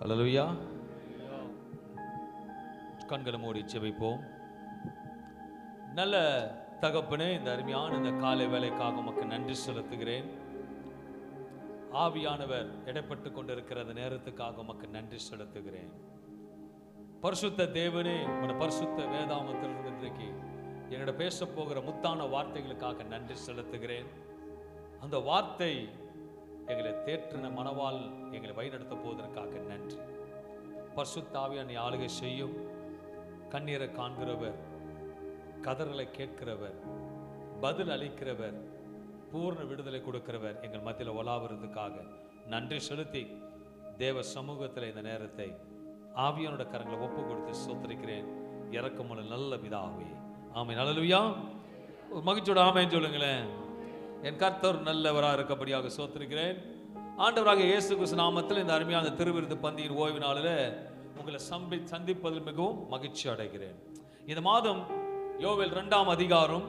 அல்லேலூயா. கண்களை மூடி ஜெபிப்போம். நல்ல தகப்பனே, இந்த அருமையான இந்த காலை வேலைக்காக உமக்கு நன்றி செலுத்துகிறேன். ஆவியானவர் இடைப்பட்டு கொண்டிருக்கிற அந்த நேரத்துக்காக உமக்கு நன்றி செலுத்துகிறேன். பரிசுத்த தேவனே, உங்களுடைய பரிசுத்த வேதாமத்திலிருந்து இன்றைக்கு என்னோட பேச போகிற முத்தான வார்த்தைகளுக்காக நன்றி செலுத்துகிறேன். அந்த வார்த்தை எங்களை தேற்றின மனவால் எங்களை வழிநடத்த போவதற்காக நன்றி. பரிசுத்த ஆவியானவரை ஆளுகை செய்யும். கண்ணீரை காண்கிறவர், கதறலை கேட்கிறவர், பதில் அளிக்கிறவர், பூர்ண விடுதலை கொடுக்கிறவர் எங்கள் மத்தியில் உலாவுறதுக்காக நன்றி செலுத்தி தேவ சமூகத்தில் இந்த நேரத்தை ஆவியானோட கரங்களை ஒப்பு கொடுத்து ஸ்தோத்திரிக்கிறேன். இரக்கமுள்ள நல்ல பிதாவே, ஆமென். அல்லேலூயா. ஒரு மகிழ்ச்சியோட ஆமென் சொல்லுங்களேன். என் கர்த்தர் நல்லவராக இருக்கபடியாக ஸ்தோத்திரிக்கிறேன். ஆண்டவராக இயேசு கிறிஸ்து நாமத்தில் இந்த அருமையான திருவிருந்து பந்தியின் ஓய்வு நாளில் உங்களை சந்திப்பதில் மிகவும் மகிழ்ச்சி அடைகிறேன். இந்த மாதம் யோவேல் 2ஆம் அதிகாரம்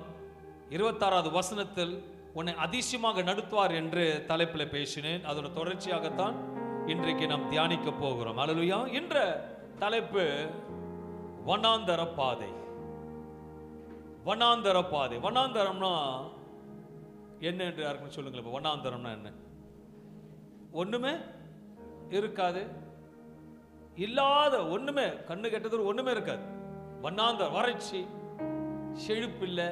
26வது வசனத்தில் உன்னை அதிசயமாக நடத்துவார் என்று தலைப்பில் பேசினேன். அதோட தொடர்ச்சியாகத்தான் இன்றைக்கு நாம் தியானிக்க போகிறோம். அல்லேலூயா. என்ற தலைப்பு வனாந்தர பாதை. வனாந்தர பாதை. வனாந்தரம்னா என்ன என்று யாருக்குன்னு சொல்லுங்களேன். இப்போ வனாந்தரம்னா என்ன? ஒண்ணுமே இருக்காது, இல்லாத ஒண்ணுமே, கண்ணு கெட்டது ஒண்ணுமே இருக்காது. வனாந்தர வறட்சி, செழிப்பில்லை,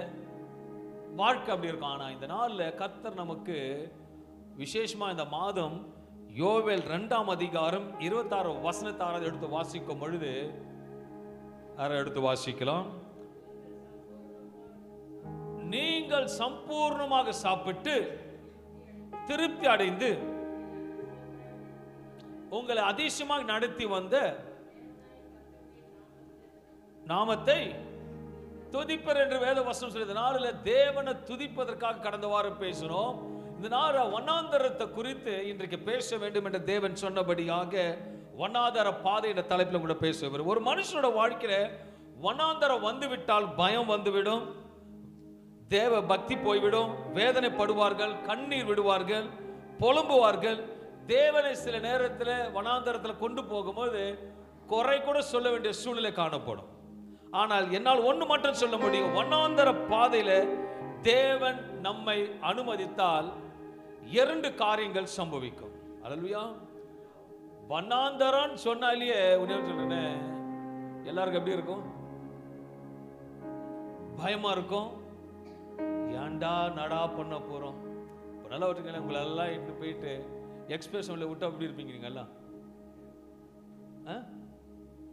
வாழ்க்கை அப்படி இருக்கும். ஆனா இந்த நாளில் கர்த்தர் நமக்கு விசேஷமா இந்த மாதம் யோவேல் 2ஆம் அதிகாரம் 26 வசனத்தை எடுத்து வாசிக்கும் பொழுது எடுத்து வாசிக்கலாம். நீங்கள் சம்பூர்ணமாக சாப்பிட்டு திருப்தி அடைந்து உங்களை அதிசயமாக நடத்தி வந்த நாமத்தை துதிப்பர் என்று வேத வசனம் சொல்லிய நாளில் தேவனை துதிப்பதற்காக கடந்த வாரம் பேசினோம். இந்த நாள் வனாந்தரத்தை குறித்து இன்றைக்கு பேச வேண்டும் என்று தேவன் சொன்னபடியாக வனாந்தர பாதை என்ற தலைப்பில் கூட பேசுவார். ஒரு மனுஷனோட வாழ்க்கையில வனாந்தரம் வந்துவிட்டால் பயம் வந்துவிடும், தேவ பக்தி போய்விடும், வேதனைப்படுவார்கள், கண்ணீர் விடுவார்கள், புலம்புவார்கள். தேவனை சில நேரத்தில் வனாந்தரத்தில் கொண்டு போகும்போது குறை கூட சொல்ல வேண்டிய சூழ்நிலை காணப்படும். ஆனால் என்னால் ஒன்று மட்டும் சொல்ல முடியும், வனாந்தர பாதையில தேவன் நம்மை அனுமதித்தால் 2 காரியங்கள் சம்பவிக்கும். அல்லேலூயா. வனாந்தரம் சொன்னாலேயே சொல்றேன், எல்லாருக்கும் எப்படி இருக்கும்? பயமா இருக்கும். ஏண்டா நடா பண்ண போறோம். நல்லா விட்டுருக்கேன், உங்களை எல்லாம் இட்டு போயிட்டு எக்ஸ்பிரஸ் விட்டா அப்படி இருப்பீங்க. நீங்க எல்லாம்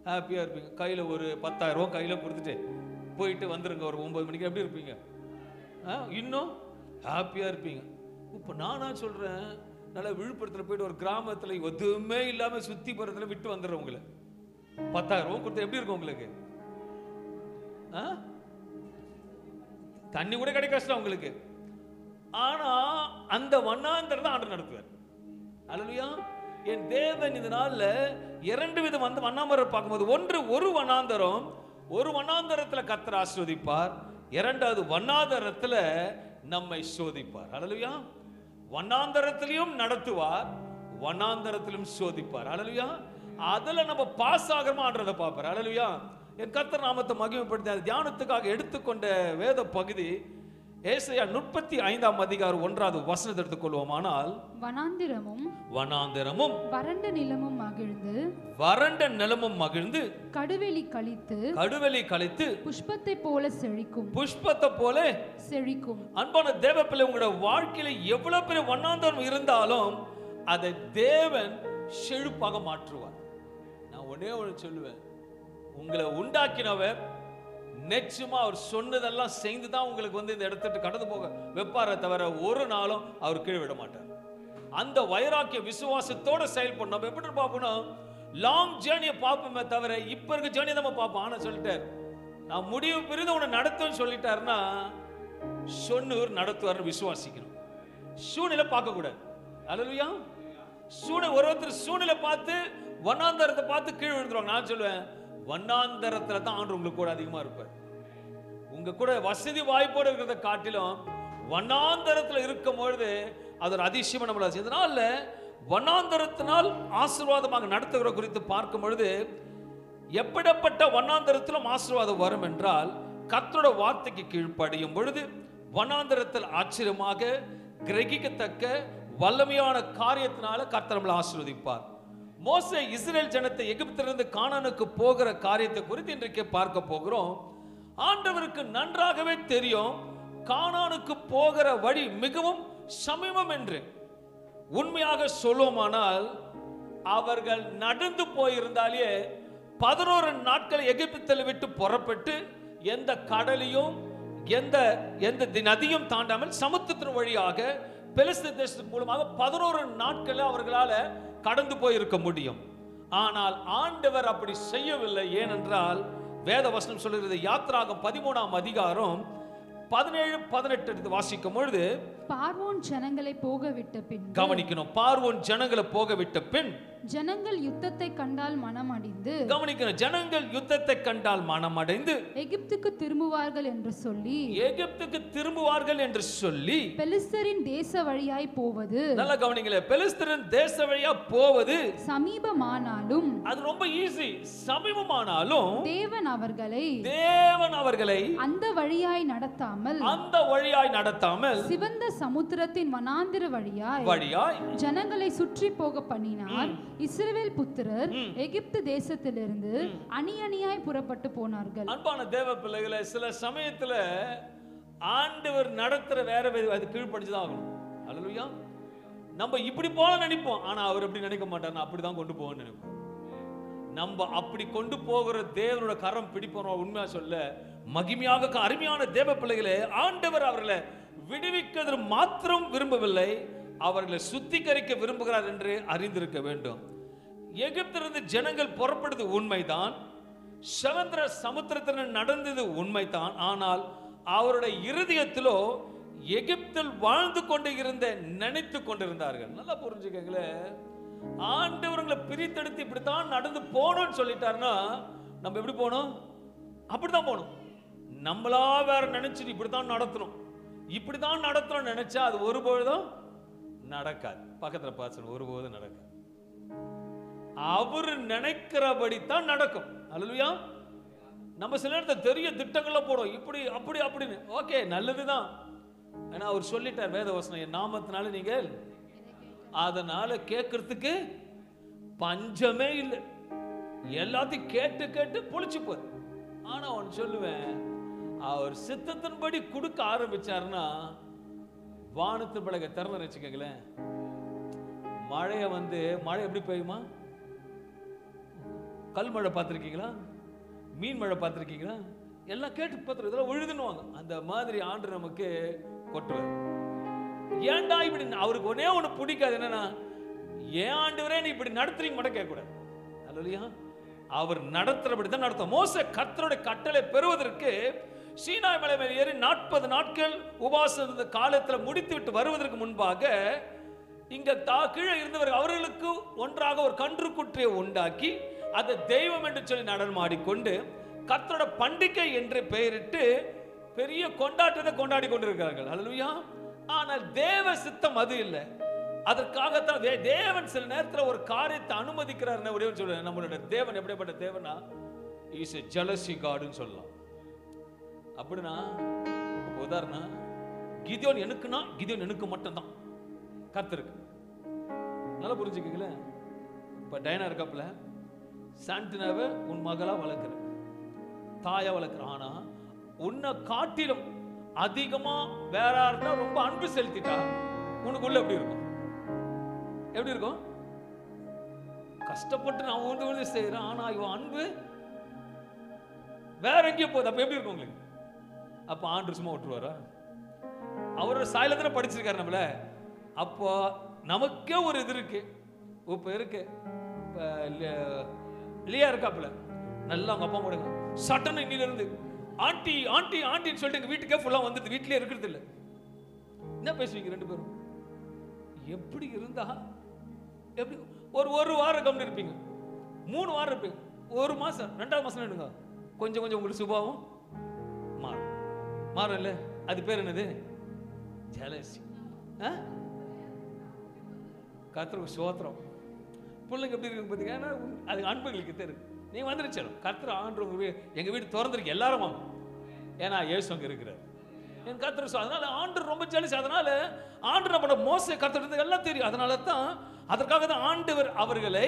ஹாப்பியா இருப்பீங்க. கையில ஒரு 10,000 ரூபாய் கையில கொடுத்துட்டு போயிட்டு வந்துருங்க ஒரு 9 மணிக்கு. எப்படி இருப்பீங்க? இன்னும் ஹாப்பியா இருப்பீங்க. இப்போ நானா சொல்றேன், நல்லா விழுப்புரத்தில் போயிட்டு ஒரு கிராமத்துல எதுவுமே இல்லாம சுத்தி போறதுல விட்டு வந்துடுறேன். உங்களை 10,000 ரூபாய் கொடுத்து எப்படி இருக்கும் உங்களுக்கு? தண்ணி கூட கிடைக்காது உங்களுக்கு. ஆனா அந்த வனாந்தரம் தான் ஆண்டு நடத்துவார். அல்லேலூயா. என் தேவன் இந்த நாள்ல 2 விதம் வந்து வனாந்தரம் பார்க்கும்போது, ஒரு வனாந்தரம், ஒரு வனாந்தரத்துல கர்த்தர் ஆசீர்வதிப்பார், 2வது வனாந்தரத்துல நம்மை சோதிப்பார். அல்லேலூயா. வனாந்தரத்திலும் நடத்துவார், வனாந்தரத்திலும் சோதிப்பார். அல்லேலூயா. அதுல நம்ம பாஸ் ஆகிறோமான்றதை பார்ப்பார். அல்லேலூயா. என் கர்த்தர் நாமத்தை மகிமைப்படுத்தி தியானத்துக்காக எடுத்துக்கொண்ட வேத பகுதி ஏசாயா 35ஆம் அதிகாரம் 1வது வசனத்தை எடுத்துக்கொள்வோமானால், வனாந்திரமும் வறண்ட நிலமும் மகிழ்ந்து கடுவெளி கழித்து புஷ்பத்தை போல செழிக்கும். அன்பான தேவ பிள்ளை, உங்களுடைய வாழ்க்கையில எவ்வளவு பெரிய வனாந்தரம் இருந்தாலும் அதை தேவன் செழிப்பாக மாற்றுவார். நான் ஒன்னே ஒன்று சொல்லுவேன், உங்களை உண்டாக்கினவர் நிச்சயமா அவர் சொன்னதெல்லாம் செய்துதான் உங்களுக்கு வந்து இந்த இடத்துக்கு கடந்து போக வைப்பார தவிர ஒரு நாளும் அவர் கீழே விட மாட்டார். அந்த வைராக்கிய விசுவாசத்தோட செயல்படும். நம்ம எப்படி பார்ப்போம்? லாங் ஜேர்னியை பார்ப்போமே தவிர இப்ப இருக்க ஜேர்னி நம்ம பார்ப்போம். ஆனா சொல்லிட்டார், நான் முடிவு பெரிது உன்னை நடத்துவேன்னு சொல்லிட்டாருன்னா சொன்னவர் நடத்துவார்னு விசுவாசிக்கணும். சூழ்நிலை பார்க்க கூடாது. அல்லேலூயா. ஒருத்தர் சூழ்நிலை பார்த்து வனாந்தரத்தை பார்த்து கீழே விழுந்துருவாங்க. நான் சொல்லுவேன், வனாந்தரத்துல தான் ஆண்டு உங்களுக்கு கூட அதிகமா இருப்பார். உங்க கூட வசதி வாய்ப்போடு இருக்கிறத காட்டிலும் வனாந்தரத்துல இருக்கும் பொழுது அது ஒரு அதிசயமா நம்மள. இதனால வனாந்தரத்தினால் ஆசீர்வாதமாக நடத்துகிற குறித்து பார்க்கும் பொழுது, எப்படிப்பட்ட வனாந்தரத்திலும் ஆசீர்வாதம் வரும் என்றால், கர்த்தருடைய வார்த்தைக்கு கீழ்ப்படியும் பொழுது வனாந்தரத்தில் ஆச்சரியமாக கிரகிக்கத்தக்க வல்லமையான காரியத்தினால கர்த்தர் நம்மளை ஆசீர்வதிப்பார். மோசே இஸ்ரேல் ஜனத்தை எகிப்திலிருந்து கானானுக்கு போகிற காரியத்தை குறித்து இன்றைக்கு பார்க்க போகிறோம். ஆண்டவருக்கு நன்றாகவே தெரியும் கானானுக்கு போகிற வழி மிகவும் சமீபம் என்று. உண்மையாக சொல்லுவோமானால், அவர்கள் நடந்து போயிருந்தாலே 11 நாட்கள் எகிப்தில் விட்டு புறப்பட்டு எந்த கடலையும் எந்த நதியும் தாண்டாமல் சமுத்திரத்தின் வழியாக பெலிஸ்தீன் தேசத்தின் மூலமாக 11 நாட்கள் அவர்களால் கடந்து போயிருக்க முடியும். ஆனால் ஆண்டவர் அப்படி செய்யவில்லை. ஏனென்றால் வேத வசனம் சொல்கிறது, யாத்ராகம் 13ஆம் அதிகாரம் 17-18 வாசிக்கும் பொழுது, பார்வோன் ஜனங்களை போக விட்ட பின், கவனிக்கணும், பார்வோன் ஜனங்களை போக விட்ட பின் ஜனங்கள் யுத்தத்தை கண்டால் மனமடைந்து, கவனிக்கணும், ஜனங்கள் யுத்தத்தை கண்டால் மனமடைந்து எகிப்துக்கு திரும்புவார்கள் என்று சொல்லி பெலிஸ்தரின் தேச வழியாய் போவது, நல்ல கவனிங்களே, பெலிஸ்தரின் தேச வழியா போவது சமீபமானாலும், அது ரொம்ப ஈஸி, சமீபமானாலும் தேவன் அவர்களை அந்த வழியாய் நடத்தாமல் சிவந்த சமுத்திரத்தின் வனாந்திர வழியாய் ஜனங்களை சுற்றி போக பண்ணினார். இஸ்ரவேல் புத்திரர் எகிப்து தேசத்திலிருந்து அணி அணியாய் புறப்பட்டு போனார்கள். அன்பான தேவ பிள்ளைகளை, சில சமயத்துல ஆண்டவர் நடத்துற வேற அது கீழ்ப்படிச்சுதான் ஆகணும். அல்லேலூயா. நம்ம இப்படி போல நினைப்போம், ஆனா அவர் எப்படி நினைக்க மாட்டார், நான் அப்படிதான் கொண்டு போவேன்னு நினைப்போம். நம்ம அப்படி கொண்டு போகிற தேவனோட கரம் பிடிப்போம். உண்மையா சொல்ல, மகிமையாக அருமையான தேவ பிள்ளைகளே, ஆண்டவர் அவர்களை விடுவிக்கிறது மாத்திரம் விரும்பவில்லை, அவர்களை சுத்திகரிக்க விரும்புகிறார் என்று அறிந்திருக்க வேண்டும். எகிப்திலிருந்து ஜனங்கள் புறப்படுவது உண்மைதான், சமுத்திர சமுத்திரத்தில் நடந்தது உண்மைதான். ஆனால் அவருடைய இருதயத்திலோ எகிப்தில் வாழ்ந்து கொண்டு இருந்த நினைத்து கொண்டிருந்தார்கள். நல்லா புரிஞ்சுக்கங்களேன், ஆண்டவர்களை பிரித்தெடுத்து இப்படித்தான் நடந்து போனோம்னு சொல்லிட்டாருன்னா நம்ம எப்படி போனோம்? அப்படித்தான் போகணும். நம்மளா வேற நினைச்சிட்டு இப்படித்தான் நடத்தணும், இப்படித்தான் நடத்தணும் நினைச்சா அது ஒருபொழுதும் நடக்காது. பக்கத்துல பார்த்து ஒருபோதும் நடக்காது. அவரு நினைக்கிறபடி தான் நடக்கும். அல்லேலூயா. நம்ம சில நேரத்தில் தெரிய திட்டங்கள்ல போடும், இப்படி அப்படி அப்படின்னு. ஓகே, நல்லதுதான். ஏன்னா அவர் சொல்லிட்டார் வேத வசனம், என் நாமத்தினால நீங்கள், அதனால கேட்கறதுக்கு பஞ்சமே இல்லை. எல்லாத்தையும் கேட்டு கேட்டு பொழிச்சு போகுது. ஆனா ஒன்னு சொல்லுவேன், அவர் சித்தத்தின்படி கொடுக்க ஆரம்பிச்சாருன்னா வானத்து பலகை திறந்து வச்சுக்கங்களேன், மழைய மழை எப்படி பெய்யுமா? கல் மழை பார்த்துருக்கீங்களா? மீன் மழை பார்த்துருக்கீங்களா? எல்லாம் கேட்டு பார்த்துருக்கு, இதெல்லாம் விழுதுன்னுவாங்க. அந்த மாதிரி ஆண்டு நமக்கு கொட்டுவார். ஏன்டா இப்படி? அவருக்கு ஒன்னே ஒன்று பிடிக்காது, என்னன்னா, ஏன் ஆண்டவரே நீ இப்படி நடத்துறீங்க மட்டும் கேட்கக்கூடாது. அல்லேலூயா. அவர் நடத்துறபடி தான் நடத்தும். மோசே கர்த்தருடைய கட்டளை பெறுவதற்கு சீனாய் மலை மேல் ஏறி 40 நாட்கள் உபவாசம் காலத்தில் முடித்து விட்டு வருவதற்கு முன்பாக இங்க கீழே இருந்தவர் அவர்களுக்கு ஒன்றாக ஒரு கன்றுக்குட்டியை உண்டாக்கி அதை தெய்வம் என்று சொல்லி நடனமாடிக்கொண்டு கர்த்தரோட பண்டிகை என்று பெயரிட்டு பெரிய கொண்டாட்டத்தை கொண்டாடி கொண்டிருக்கிறார்கள். அல்லேலூயா. ஆனால் தேவ சித்தம் அது இல்லை. அதற்காகத்தான் தேவன் சில நேரத்தில் ஒரு காரியத்தை அனுமதிக்கிறார். சொல்றேன், நம்மளுடைய தேவன் எப்படிப்பட்ட தேவனா, இஸ் எ ஜெலசி காட்னு சொல்லலாம். அப்படின்னா உதாரணம், கிதியோன் எனக்குன்னா கிதியோன் எனக்கு மட்டும்தான் கர்த்தருக்கு. நல்லா புரிஞ்சுக்கீங்களேன். இப்ப டைனா இருக்காப்புல, சாண்டினாவை உன் மகளா வளர்க்குற, தாயா வளர்க்குற. ஆனா உன்னை காட்டிலும் அதிகமா வேற யாருன்னா ரொம்ப அன்பு செலுத்திட்டா உனக்குள்ள எப்படி இருக்கும்? எப்படி இருக்கும்? கஷ்டப்பட்டு நான் உண்டு செய்யறேன், ஆனா இவன் அன்பு வேற எங்கேயும் போகுது. அப்ப எப்படி இருக்கும் உங்களுக்கு? அப்ப ஆண்டு சும்மா விட்டுருவாரா? அவரோட சாயல தானே படிச்சிருக்காரு நம்மள. அப்போ நமக்கே ஒரு இது இருக்கு, இப்ப இருக்கு. இல்லையா இருக்காப்புல, நல்லா அவங்க அப்பா போடுங்க, சட்டன்னு இன்னில இருந்து ஆண்டி ஆண்டி ஆண்டின்னு சொல்லிட்டு எங்க வீட்டுக்கே ஃபுல்லா வந்துட்டு வீட்லயே இருக்கிறது இல்லை. என்ன பேசுவீங்க ரெண்டு பேரும்? எப்படி இருந்தா எப்படி ஒரு வாரம் கம்மி இருப்பீங்க, 3 வாரம் இருப்பீங்க, 1 மாசம் 2வது மாசம் எடுங்க, கொஞ்சம் கொஞ்சம் உங்களுக்கு சுபாவம் மாறும் இல்ல? அது பேர் என்னது? ஜெலசி. கர்த்தருக்கு ஸ்தோத்திரம். பிள்ளைங்க எப்படி இருக்கு பார்த்தீங்கன்னா அது அன்புகளுக்கு தெரியும். நீ வந்துருச்சணும் கர்த்தர் ஆண்டு எங்கள் வீடு திறந்துருக்கு, எல்லாரும் வாங்க, ஏன்னா இயேசு அங்கே இருக்கிறார். என் கர்த்தர் அதனால ஆண்டு ரொம்ப ஜெலஸ். அதனால ஆண்டு நம்மளோட மோச கர்த்தர் எல்லாம் தெரியும். அதனால தான் அதற்காக தான் ஆண்டவர் அவர்களை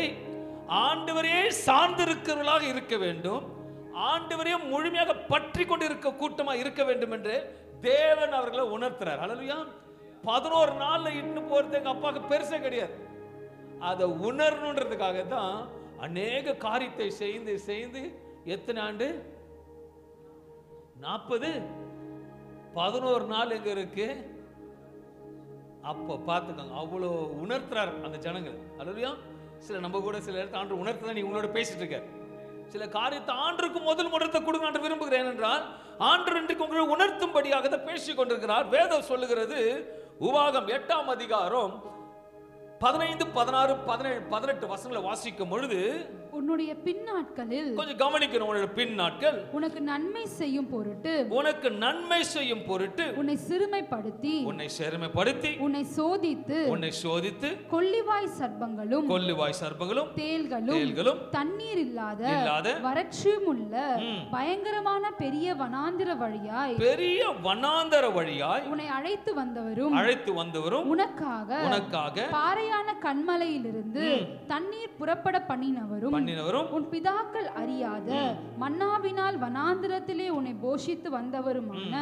ஆண்டவரே சார்ந்திருக்கிறவர்களாக இருக்க வேண்டும், ஆண்டவரே முழுமையாக பற்றி கொண்டு இருக்க கூட்டமாக இருக்க வேண்டும் என்று தேவன் அவர்களை உணர்த்துறார். அல்லேலூயா. 11 நாள்ல இட்டு போறது எங்க அப்பாவுக்கு பெருசே கிடையாது. அதை உணரணுன்றதுக்காக தான் அநேக காரியத்தை செய்து செய்து எத்தனை ஆண்டு 40 11 நாள் எங்க இருக்கு. அப்ப பார்த்துக்கோங்க, அவ்வளோ உணர்த்துறார் அந்த ஜனங்கள். அல்லேலூயா. சில நம்ம கூட சில இடத்துல ஆண்டு உணர்த்துதான் நீ உங்களோட பேசிட்டு இருக்க. சில காரியத்தை ஆண்டுக்கு முதல் முறைத்தை கொடுங்க ஆண்டு விரும்புகிறேன் என்றால் ஆண்டு இன்றைக்கு உங்களை உணர்த்தும்படியாக தான் பேசிக் கொண்டிருக்கிறார். வேதம் சொல்லுகிறது, உபாகம் 8ஆம் அதிகாரம் 15, 16, 17, 18 வசனங்களை வாசிக்கும் பொழுது உன்னுடைய பின்னாட்களில் கொஞ்சம் கவனிக்கணும். உன்னுடைய பின்னாட்கள் உனக்கு நன்மை செய்யும் பொருட்டு உனக்கு நன்மை செய்யும் பொருட்டு உன்னை சிறுமைப்படுத்தி உன்னை சோதித்து கொள்ளிவாய் சர்ப்பங்களும் தேள்களும் தண்ணீர் இல்லாத வறட்சியும் உள்ள பயங்கரமான பெரிய வனாந்திர வழியாய் உன்னை அழைத்து வந்தவரும் உனக்காக பாறையான கன்மலையிலிருந்து தண்ணீர் புறப்பட பண்ணினவரும் உன் பிதாக்கள் அறியாத மன்னாவினால் வனாந்திரத்திலே உன்னை போஷித்து வந்தவருமான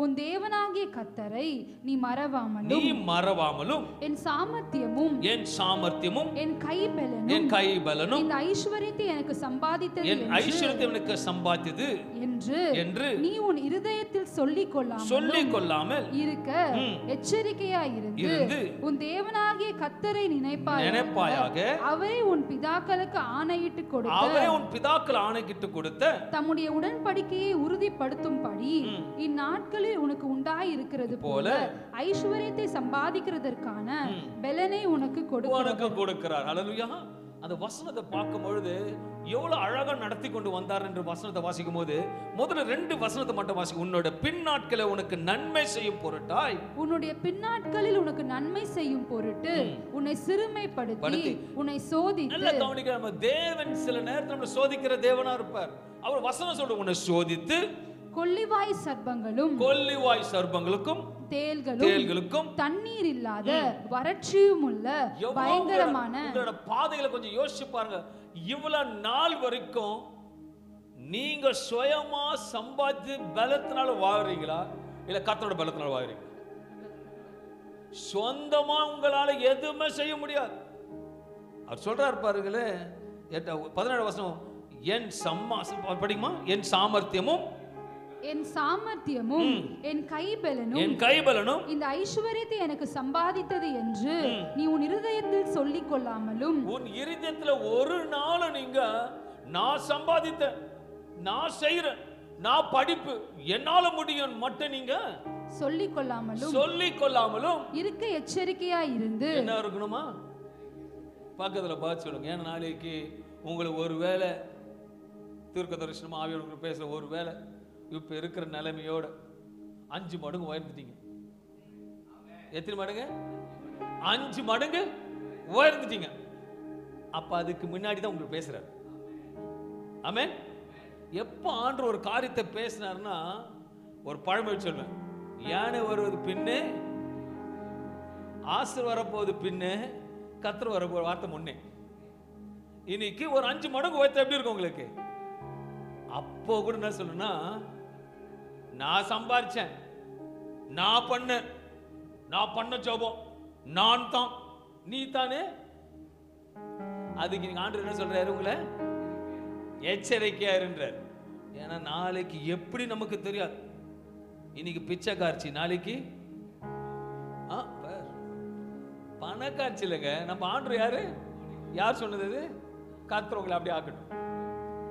உன் தேவனாகிய கர்த்தரை நீ மறவாமலும் என் சாமர்த்தியமும் என் கைபலனும் இந்த ஐஸ்வரியத்தை எனக்கு சம்பாதித்தது என்று நீ உன் இருதயத்தில் சொல்லிக் கொள்ளாமல் இருக்க எச்சரிக்கையாய் இருந்து உன் தேவனாகிய கர்த்தரை நினைப்பாயாக. அவரே உன் பிதாக்களுக்கு ஆணையிட்டு கொடுத்த தம்முடைய உடன்படிக்கையை உறுதிப்படுத்தும்படி இந்நாட்களில் உனக்கு உண்டாய் இருக்கிறது போல ஐஸ்வரியத்தை சம்பாதிக்கிறதற்கான பலனை உனக்கு கொடுக்கிறார். அல்லேலூயா. அந்த வசனத்தை பார்க்கும் பொழுது எவ்வளவு அழகா நடத்தி கொண்டு வந்தார் என்று வசனத்தை வாசிக்கும் போது முதல்ல 2 வசனத்தை மட்டும் வாசிக்கும். உன்னுடைய பின்னாட்களில் உனக்கு நன்மை செய்யும் பொருட்டாய் உன்னை சிறுமைப்படுத்தி உன்னை சோதித்து. நல்ல கவனிக்க, நம்ம தேவன் சில நேரத்தில் நம்மளை சோதிக்கிற தேவனா இருப்பார். அவர் வசனம் சொல்ற உன்னை சோதித்து கொள்ளிவாய் சர்ப்பங்களுக்கும் தேள்களுக்கும் தண்ணீர் இல்லாத வறட்சியும் உள்ள பயங்கரமான பாதைகளை கொஞ்சம் யோசிச்சு பாருங்க. இவ்வளவு நாள் வரைக்கும் நீங்க சுயமா சம்பாதிச்சு பலத்தினால வாழ்றீங்களா இல்ல கர்த்தரோட பலத்தினால வாழ்றீங்களா? சொந்தமா உங்களால எதுவுமே செய்ய முடியாது. அவர் சொல்றாரு பாருங்களே 17 வசனம், படிக்குமா, என் சாமர்த்தியமும் என் கைபலனும் இந்த ஐஸ்வரியத்தை எனக்கு சம்பாதித்தது என்று நீ உன் இருதயத்தில் சொல்லிக் கொள்ளாமலும். உன் இருதயத்துல ஒரு நாள் நீங்க நான் சம்பாதித்தேன், நான் செய்யறேன், நான் படிப்பு என்னால முடியும் மட்டும் நீங்க சொல்லிக் கொள்ளாமலும் இருக்க எச்சரிக்கையா இருந்து. என்ன இருக்கணுமா? பக்கத்துல பார்த்து சொல்லுங்க. ஏன்னா நாளைக்கு உங்களுக்கு ஒரு வேளை தீர்க்க தரிசனமா ஆவியோட பேசுற ஒரு வேளை இப்ப இருக்கிற நிலைமையோட 5 மடங்கு உயர்ந்துட்டீங்க. எத்தனை மடங்கு? 5 மடங்கு உயர்ந்துட்டீங்க. அப்ப அதுக்கு முன்னாடி தான் உங்களுக்கு பேசுறாரு. ஆமென். எப்ப ஆண்டவர் ஒரு காரியத்தை பேசினார்னா ஒரு பழமொழி சொல்லுவேன், யானை வருவது பின்னே, ஆசர் வரப்போது பின்னே, கர்த்தர் வரப்போது வார்த்தை முன்னே. இன்னைக்கு ஒரு 5 மடங்கு உயர்த்த எப்படி இருக்கும் உங்களுக்கு? அப்போ கூட என்ன சொல்லுன்னா, நான் சம்பாதிச்சேன், நான் பண்ண ஜோபம் நான் தான், நீ தானே. அதுக்கு நீங்க ஆண்டவர் என்ன சொல்றாரு? உங்களை எச்சரிக்கையா இருன்றார். ஏன்னா நாளைக்கு எப்படி நமக்கு தெரியாது. இன்னைக்கு பிச்சைக்காட்சி, நாளைக்கு பணக்காட்சி இல்லைங்க. நம்ம ஆண்டவர் யார் சொன்னது? கர்த்தர் உங்களை அப்படியே ஆக்கட்டும்.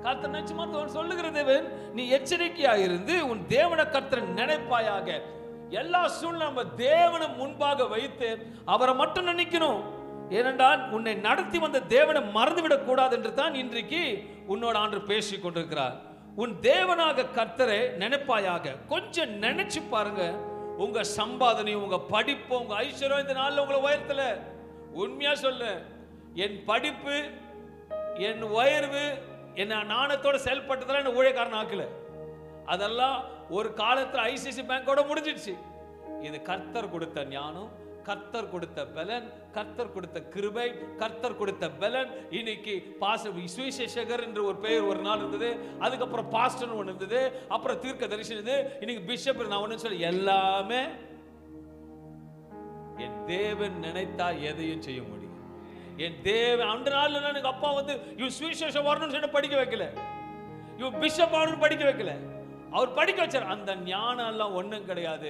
கர்த்தர் நிச்சயமா சொல்லுகிற தேவன், நீ எச்சரிக்கையா இருந்து உன் தேவனை கர்த்தரை நினைப்பாயாக. எல்லா சூழ்நிலை நம்ம தேவனை முன்பாக வைத்து அவரை மட்டும் நினைக்கணும். ஏனென்றால் உன்னை நடத்தி வந்த தேவனை மறந்துவிடக் கூடாது என்று தான் இன்றைக்கு உன்னோட ஆண்டவர் பேசிக் கொண்டிருக்கிறார். உன் தேவனாக கர்த்தரை நினைப்பாயாக. கொஞ்சம் நினைச்சு பாருங்க. உங்க சம்பாதனை, உங்க படிப்பு, உங்க ஐஸ்வர்யம் இந்த நாள்ல உங்களை உயர்த்தல. உண்மையா சொல்லு, என் படிப்பு, என் உயர்வு, என்ன நாணத்தோட செயல்பட்டதெல்லாம் என்ன ஊழியக்காரன் ஆக்கல. அதெல்லாம் ஒரு காலத்துல ஐசிசி பேங்கோட முடிஞ்சிடுச்சு. இது கர்த்தர் கொடுத்த ஞானம், கர்த்தர் கொடுத்த பலன், கர்த்தர் கொடுத்த கிருபை, கர்த்தர் கொடுத்த பலன். இன்னைக்கு சுவிசேஷகர் என்று ஒரு பெயர் ஒரு நாள் இருந்தது, அதுக்கப்புறம் பாஸ்டர் ஒன்று இருந்தது, அப்புறம் தீர்க்க தரிசனம் இருந்தது, இன்னைக்கு பிஷப். நான் ஒன்று சொல்லி எல்லாமே என் தேவன் நினைத்தா எதையும் செய்ய முடியும். என் தேவன் அந்த நாள்ல எனக்கு அப்பா வந்து இவன் சுவிசேஷம் வரணும்னு சொல்லி படிக்க வைக்கல, இவன் பிஷப் ஆகணும்னு படிக்க வைக்கல, அவர் படிக்க வச்சார். அந்த ஞானம் எல்லாம் ஒண்ணும் கிடையாது.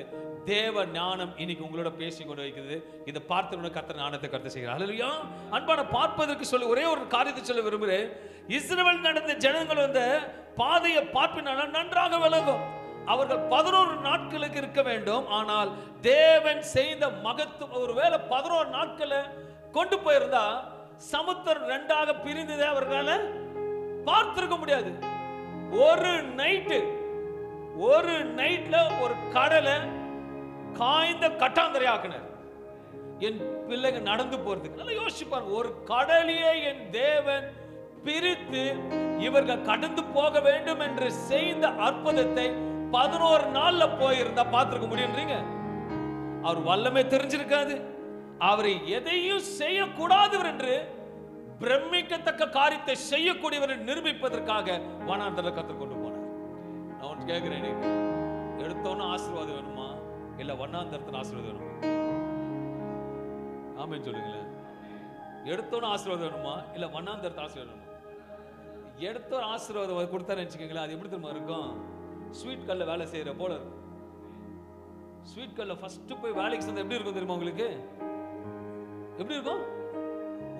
தேவ ஞானம் இன்னைக்கு உங்களோட பேசி கொண்டு வைக்கிறது. இதை பார்த்து கர்த்தர் ஞானத்தை கர்த்தர் செய்கிறார். ஹல்லேலூயா. அன்பான பார்ப்பதற்கு சொல்லி ஒரே ஒரு காரியத்தை சொல்ல விரும்புகிறேன். இஸ்ரவேல் நடந்த ஜனங்கள் வந்த பாதையை பார்ப்பினால் நன்றாக விளங்கும். அவர்கள் 11 நாட்களுக்கு இருக்க வேண்டும். ஆனால் தேவன் செய்த மகத்துவம், ஒருவேளை 11 நாட்களை கொண்டு போயிருந்தா சமுத்திரம் 2ஆக பிரிந்ததே அவர்களால பார்த்திருக்க முடியாது. ஒரு நைட்ல ஒரு கடலை காய்ந்த கட்டாந்தரையாக்கினார். என் பிள்ளைங்க நடந்து போறதுக்கு நல்லா யோசிப்பாங்க. ஒரு கடலையே என் தேவன் பிரித்து இவர்கள் கடந்து போக வேண்டும் என்று செய்த அற்புதத்தை 11 நாள்ல போயிருந்தா பார்த்திருக்க முடியும்ன்றீங்க? அவர் வல்லமை தெரிஞ்சிருக்காது. அவரை எதையும் செய்யக்கூடாதவர் என்று பிரமிக்கத்தக்க காரியத்தை செய்யக்கூடியவரை நிரூபிப்பதற்காக வனாந்தரத்தை கற்றுக்கொண்டு போனார். நான் ஒன்று கேட்கிறேன், எடுத்தோன்னு ஆசீர்வாதம் வேணுமா இல்ல வண்ணாந்தரத்தின் ஆசீர்வாதம் வேணுமா? ஆமென் சொல்லுங்களேன். எடுத்தோன்னு ஆசீர்வாதம் வேணுமா இல்ல வண்ணாந்தரத்து ஆசீர்வாதம் வேணுமா? எடுத்தோர் ஆசீர்வாதம் கொடுத்தாருன்னு வச்சுக்கோங்களேன், அது எப்படி தெரியுமா இருக்கும்? ஸ்வீட் கல்ல வேலை செய்யற போல இருக்கும். ஸ்வீட் கல்ல ஃபர்ஸ்ட் போய் வேலைக்கு சேர்ந்தா எப்படி இருக்கும் தெரியுமா உங்களுக்கு? எப்படி இருக்கும்?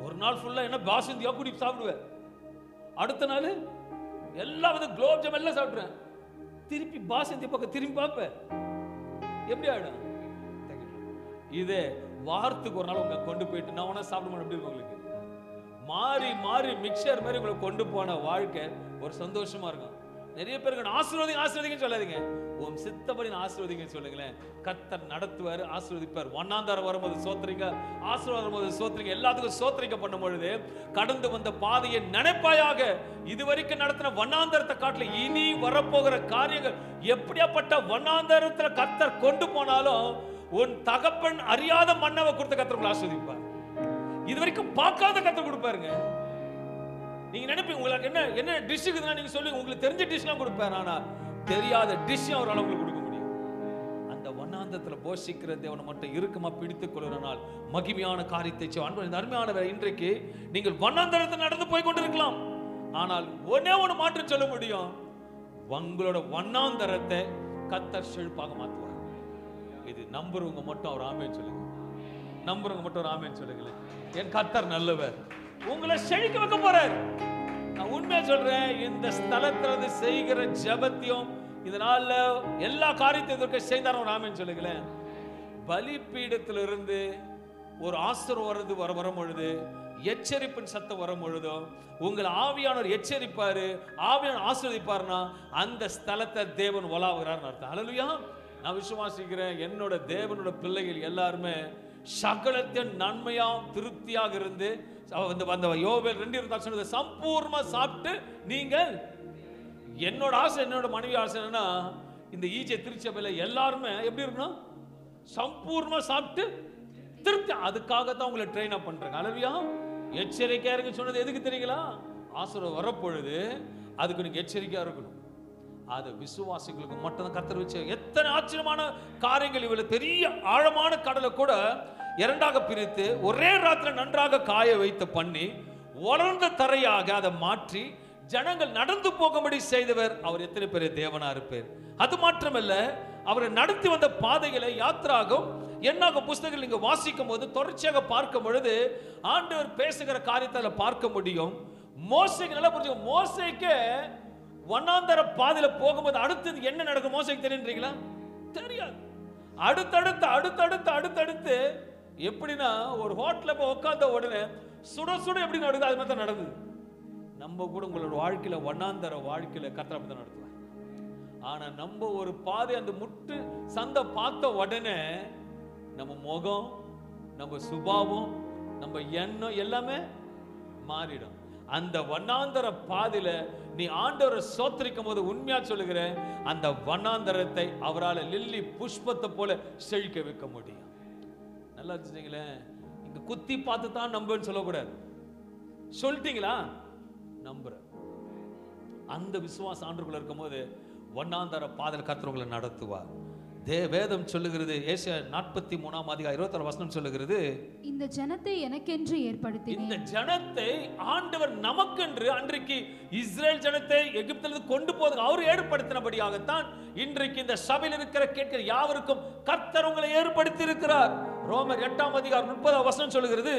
ஒரு நாள் ஃபுல்லா என்ன பாசுந்தியா குடி சாப்பிடுவேன், அடுத்த நாள் எல்லா வித குலோப் ஜாம் எல்லாம் சாப்பிடுறேன், திருப்பி பாசுந்தி பக்கம் திரும்பி பார்ப்பேன், எப்படி ஆயிடும்? இதே வாரத்துக்கு ஒரு நாள் உங்க கொண்டு போயிட்டு நான் உன சாப்பிட எப்படி இருக்கும் உங்களுக்கு? மாறி மாறி மிக்சர் மாதிரி உங்களை கொண்டு போன வாழ்க்கை ஒரு சந்தோஷமா இருக்கும். நிறைய பேருக்கு ஆசீர்வாதிங்க சொல்லாதீங்க, உன் சித்தப்படி ஆசீர்வாதிங்க சொல்லுங்களேன். கர்த்தர் நடத்துவார், ஆசீர்வதிப்பார். வண்ணாந்தாரம் வரும்போது சோத்திரிங்க, ஆசீர்வாதம் வரும்போது சோத்திரிங்க. எல்லாத்துக்கும் சோத்திரிக்க பண்ணும் பொழுது கடந்து வந்த பாதையை நினைப்பாயாக. இதுவரைக்கும் நடத்தின வண்ணாந்தரத்தை காட்டில இனி வரப்போகிற காரியங்கள் எப்படியாப்பட்ட வண்ணாந்தரத்துல கர்த்தர் கொண்டு போனாலும் உன் தகப்பன் அறியாத மன்னவை கொடுத்த கர்த்தர் ஆசீர்வதிப்பார். இதுவரைக்கும் பார்க்காத கர்த்தர் கொடுப்பாருங்க. நீங்க நினைப்பீங்க உங்களுக்கு என்ன என்ன டிஷ் இருக்குதுன்னா நீங்க சொல்லுங்க, உங்களுக்கு தெரிஞ்ச டிஷ்லாம் கொடுப்பாரு. ஆனா தெரியாத டிஷ் அவரால் உங்களுக்கு கொடுக்க முடியும். அந்த வண்ணாந்தத்துல போஷிக்கிற தேவனை மட்டும் இருக்குமா பிடித்துக் கொள்ளுறனால் மகிமையான காரியத்தை செய்வான். அருமையானவர், இன்றைக்கு நீங்கள் வண்ணாந்தரத்தில் நடந்து போய் கொண்டிருக்கலாம், ஆனால் ஒன்னே ஒன்று மாற்றம் சொல்ல முடியும், உங்களோட வண்ணாந்தரத்தை கர்த்தர் செழிப்பாக மாற்றுவார். இது நம்புறவங்க மட்டும் அவர் ஆமென் சொல்லுங்க. நம்புறவங்க மட்டும் ஒரு ஆமென் சொல்லுங்களேன். என் கர்த்தர் நல்லவர், உங்களை செழிக்க வைக்க போறார். நான் உண்மையா சொல்றேன், இந்த ஸ்தலத்துல செய்கிற ஜெபத்தையும் இதனால எல்லா காரியத்தையும் செய்தார் ஒரு ஆமென் சொல்லுங்களேன். பலிபீடத்திலிருந்து ஒரு ஆசீர்வாதம் வரும் பொழுது, எச்சரிப்பின் சத்தம் வரும் பொழுதும் உங்களை ஆவியானவர் எச்சரிப்பாரு, ஆவியானவர் ஆசீர்வதிப்பாருன்னா அந்த ஸ்தலத்தை தேவன் வளாவுகிறார் அர்த்தம். ஹல்லேலூயா. நான் விசுவாசிக்கிறேன், என்னோட தேவனோட பிள்ளைகள் எல்லாருமே சகலத்தின் நன்மையா திருப்தியாக இருந்து அந்த யோவேல் 2:24 சொன்னது சம்பூர்ணமா சாப்பிட்டு நீங்கள், என்னோட ஆசை, என்னோட மனைவி ஆசை என்னன்னா இந்த ஈஜே திருச்சபையில எல்லாருமே எப்படி இருக்கணும்? சம்பூர்ணமா சாப்பிட்டு திருப்தி. அதுக்காகத்தான் உங்களை ட்ரெயின் அப் பண்றாங்க. ஹல்லேலூயா. எச்சரிக்கையா இருங்க சொன்னது எதுக்கு தெரியுங்களா? ஆசீர்வாதம் வரப்பொழுது அதுக்கு நீங்க எச்சரிக்கையா இருக்கணும். அது விசுவாசிகளுக்கு மட்டும் கர்த்தர் வச்ச எத்தனை ஆச்சரியமான காரியங்கள். இவ்வளவு பெரிய ஆழமான கடலை கூட 2ஆக பிரித்து ஒரே ராத்திரி நன்றாக காய வைத்து பண்ணி வளர்ந்த தரையாக அதை மாற்றி ஜனங்கள் நடந்து போகும்படி செய்தவர் அவர் எத்தனை பெரிய தேவனா இருப்பார். அது மாத்திரமல்ல, அவரை நடத்தி வந்த பாதைகளை யாத்திராகும் என்னாக புஸ்தகங்கள் நீங்க வாசிக்கும் போது தொடர்ச்சியாக பார்க்கும் பொழுது ஆண்டவர் பேசுகிற காரியத்தை பார்க்க முடியும். மோசேக்கு நல்லா புரிஞ்சுக்க, மோசேக்கு வண்ணாந்தர பாதையில போகும்போது அடுத்தது என்ன நடக்கும் மோசேக்கு தெரியுன்றீங்களா? தெரியாது. அடுத்தடுத்து எப்படின்னா ஒரு ஹோட்டல்ல போய் உட்கார்ந்த உடனே சுட சுட எப்படி நடக்குது அது மாதிரி தான் நடக்குது. நம்ம கூட உங்களோட வாழ்க்கையில வண்ணாந்தர வாழ்க்கையில கர்த்தர் அப்படி தான் நடத்துவார். ஆனா நம்ம ஒரு பாதை அந்த முட்டு சந்தை பார்த்த உடனே நம்ம முகம், நம்ம சுபாவம், நம்ம எண்ணம் எல்லாமே மாறிடும். அந்த வண்ணாந்தர பாதையில நீ ஆண்டவரை சோத்திரிக்கும் போது உண்மையா சொல்லுகிறேன், அந்த வண்ணாந்தரத்தை அவரால் லில்லி புஷ்பத்தை போல செழிக்க வைக்க முடியும். நல்லா இருந்துச்சுங்களேன். இங்க குத்தி பார்த்து தான் நம்புன்னு சொல்லக்கூடாது. சொல்லிட்டீங்களா? நம்புற அந்த விசுவாசம் ஆண்டவருக்குள்ள இருக்கும்போது வண்ணாந்தர பாதையில் கர்த்தர் உங்களை நடத்துவார். வேதம் சொல்லுகிறது, ஏசாயா 43ஆம் அதிகாரம் 26 வசனம் சொல்லுகிறது, இந்த ஜனத்தை எனக்கென்று ஏற்படுத்தினேன். இந்த ஜனத்தை ஆண்டவர் நமக்கென்று அன்றைக்கு இஸ்ரேல் ஜனத்தை எகிப்திலிருந்து கொண்டு போது அவர் ஏற்படுத்தினபடியாகத்தான் இன்றைக்கு இந்த சபையில் இருக்கிற கேட்கிற யாவருக்கும் கர்த்தர் உங்களை ஏற்படுத்தி இருக்கிறார். ரோமர் 8ஆம் அதிகாரம் 30ஆம் வசனம் சொல்லுகிறது,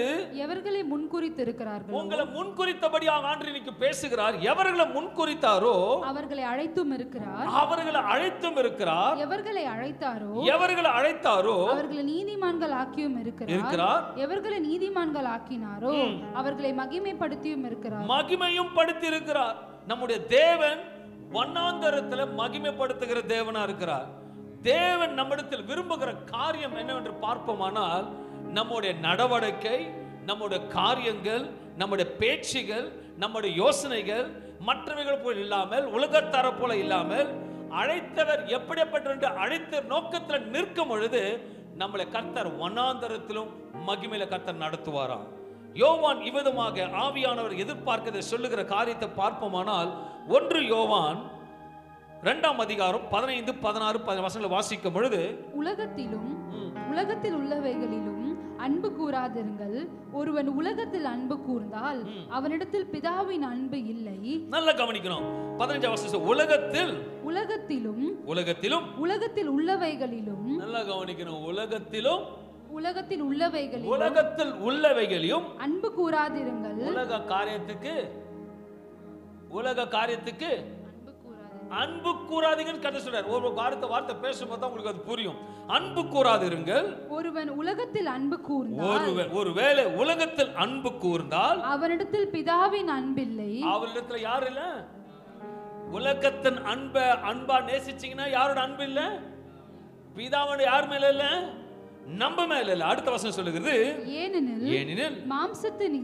எவர்களை முன்குறித்து இருக்கிறார்கள், உங்களை முன்குறித்தபடியாக ஆண்டு இன்னைக்கு பேசுகிறார். எவர்களை முன்குறித்தாரோ அவர்களை அழைத்தும் இருக்கிறார், அவர்களை அழைத்தும் இருக்கிறார். எவர்களை அழைத்தாரோ அவர்களை நீதிமான்கள் ஆக்கியும் இருக்கிறார். எவர்களை நீதிமான்கள் ஆக்கினாரோ அவர்களை மகிமைப்படுத்தியும் இருக்கிறார். மகிமையும் படுத்தி இருக்கிறார். நம்முடைய தேவன் வண்ணாந்தரத்துல மகிமைப்படுத்துகிற தேவனா இருக்கிறார். தேவன் நம்மிடத்தில் விரும்புகிற காரியம் என்னவென்று பார்ப்போமானால், நம்முடைய நடவடிக்கை, நம்முடைய காரியங்கள், நம்முடைய பேச்சுகள், நம்முடைய யோசனைகள் மற்றவைகள் போல இல்லாமல், உலகத்தர போல இல்லாமல், அழைத்தவர் எப்படிப்பட்ட அழைத்த நோக்கத்தில் நிற்கும் பொழுது நம்மளை கர்த்தர் வண்ணாந்தரத்திலும் மகிமையில கர்த்தர் நடத்துவாராம். யோவான் இவ்விதமாக ஆவியானவர் எதிர்பார்க்கிறதை சொல்லுகிற காரியத்தை பார்ப்போமானால், 1 யோவான் 2ஆம் அதிகாரம் 15, 16, 17 வசனங்களை வாசிக்கும் பொழுது, உலகத்தில் உள்ளவைகளிலும் அன்பு கூறாதிருங்கள். ஒருவன் உலகத்தில் அன்பு கூர்ந்தால் அவனிடத்தில் பிதாவின் அன்பு இல்லை. நல்லா கவனிக்கணும். 15ஆம் வசனம், உலகத்தில் உள்ளவைகளிலும், நல்லா கவனிக்கணும், உலகத்தில் உள்ளவைகளிலும் அன்பு கூறாதிருங்கள். உலக காரியத்துக்கு அன்பு கூறாதீங்கன்னு கதை சொல்றார். ஒரு வார்த்தை பேசும்போது தான் உங்களுக்கு அது புரியும். அன்பு கூறாதிருங்கள். ஒருவன் உலகத்தில் அன்பு கூர்ந்தால், ஒருவேளை உலகத்தில் அன்பு கூர்ந்தால் அவனிடத்தில் பிதாவின் அன்பில்லை. அவரிடத்துல யாரு இல்ல? உலகத்தின் அன்பா நேசிச்சீங்கன்னா யாரோட அன்பு இல்ல? பிதாவோட யார் மேல இல்ல? நம்ப மேல இல்ல. அடுத்த வசனம் சொல்லுகிறது, ஏனெனில் மாம்சத்தின்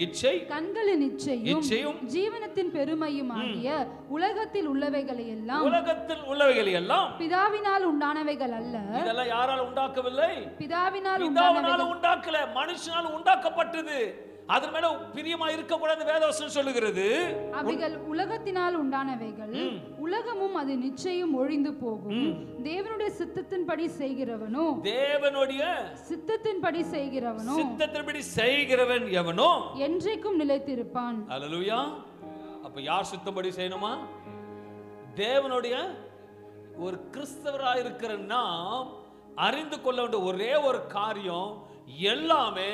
இச்சை, கண்களின் இச்சையும் ஜீவனத்தின் பெருமையும் ஆகிய உலகத்தில் உள்ளவைகளை எல்லாம் பிதாவினால் உண்டானவைகள் அல்ல. இதெல்லாம் யாரால உண்டாக்கவில்லை? பிதாவினால் உண்டாக்கல, மனுஷனால் உண்டாக்கப்பட்டது. அதன் மேல பிரியமா இருக்க கூடாது வேதவசனம் சொல்லுகிறது. அவைகள் உலகத்தினால் உண்டானவைகள், உலகமும் அது நிச்சயம் ஒழிந்து போகும். தேவனுடைய சித்தத்தின்படி செய்கிறவன் எவனோ என்றைக்கும் நிலைத்திருப்பான். அல்லேலூயா. அப்ப யார் சித்தப்படி செய்யணுமா? தேவனுடைய ஒரு கிறிஸ்தவராக இருக்கிற நாம் அறிந்து கொள்ள வேண்டிய ஒரே ஒரு காரியம், எல்லாமே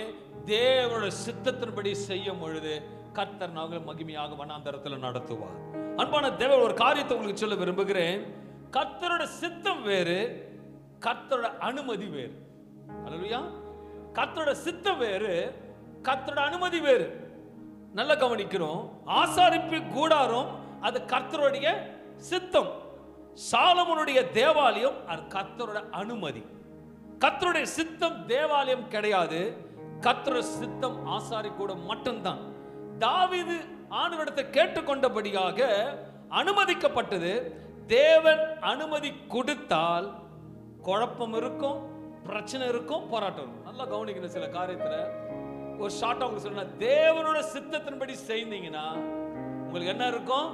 தேவனுடைய சித்தத்தின்படி செய்யும் பொழுது கர்த்தர் நாங்கள் மகிமையாக வண்ணாந்தரத்தில் நடத்துவார். அன்பான தேவன், ஒரு காரியத்தை உங்களுக்கு சொல்ல விரும்புகிறேன். கர்த்தரோட சித்தம் வேறு, கர்த்தரோட அனுமதி வேறு. அல்லேலூயா. கர்த்தரோட சித்தம் வேறு, கர்த்தரோட அனுமதி வேறு. நல்லா கவனிக்கிறோம். ஆசாரிப்பு கூடாரம் அது கர்த்தருடைய சித்தம். சாலமோனுடைய தேவாலயம் அது கர்த்தரோட அனுமதி. கர்த்தருடைய சித்தம் தேவாலயம் கிடையாது. கர்த்தருடைய சித்தம் ஆசாரி கூட மட்டும்தான். தாவீது ஆண்டவரிடத்தை கேட்டுக்கொண்டபடியாக அனுமதிக்கப்பட்டது. தேவன் அனுமதி கொடுத்தால் குழப்பம் இருக்கும், பிரச்சனை இருக்கும், போராட்டம் இருக்கும். நல்லா கவனிக்கணும். சில காரியத்துல ஒரு ஷார்ட்டா உங்களுக்கு சொன்னா, தேவனோட சித்தத்தின்படி செய்தீங்கன்னா உங்களுக்கு என்ன இருக்கும்?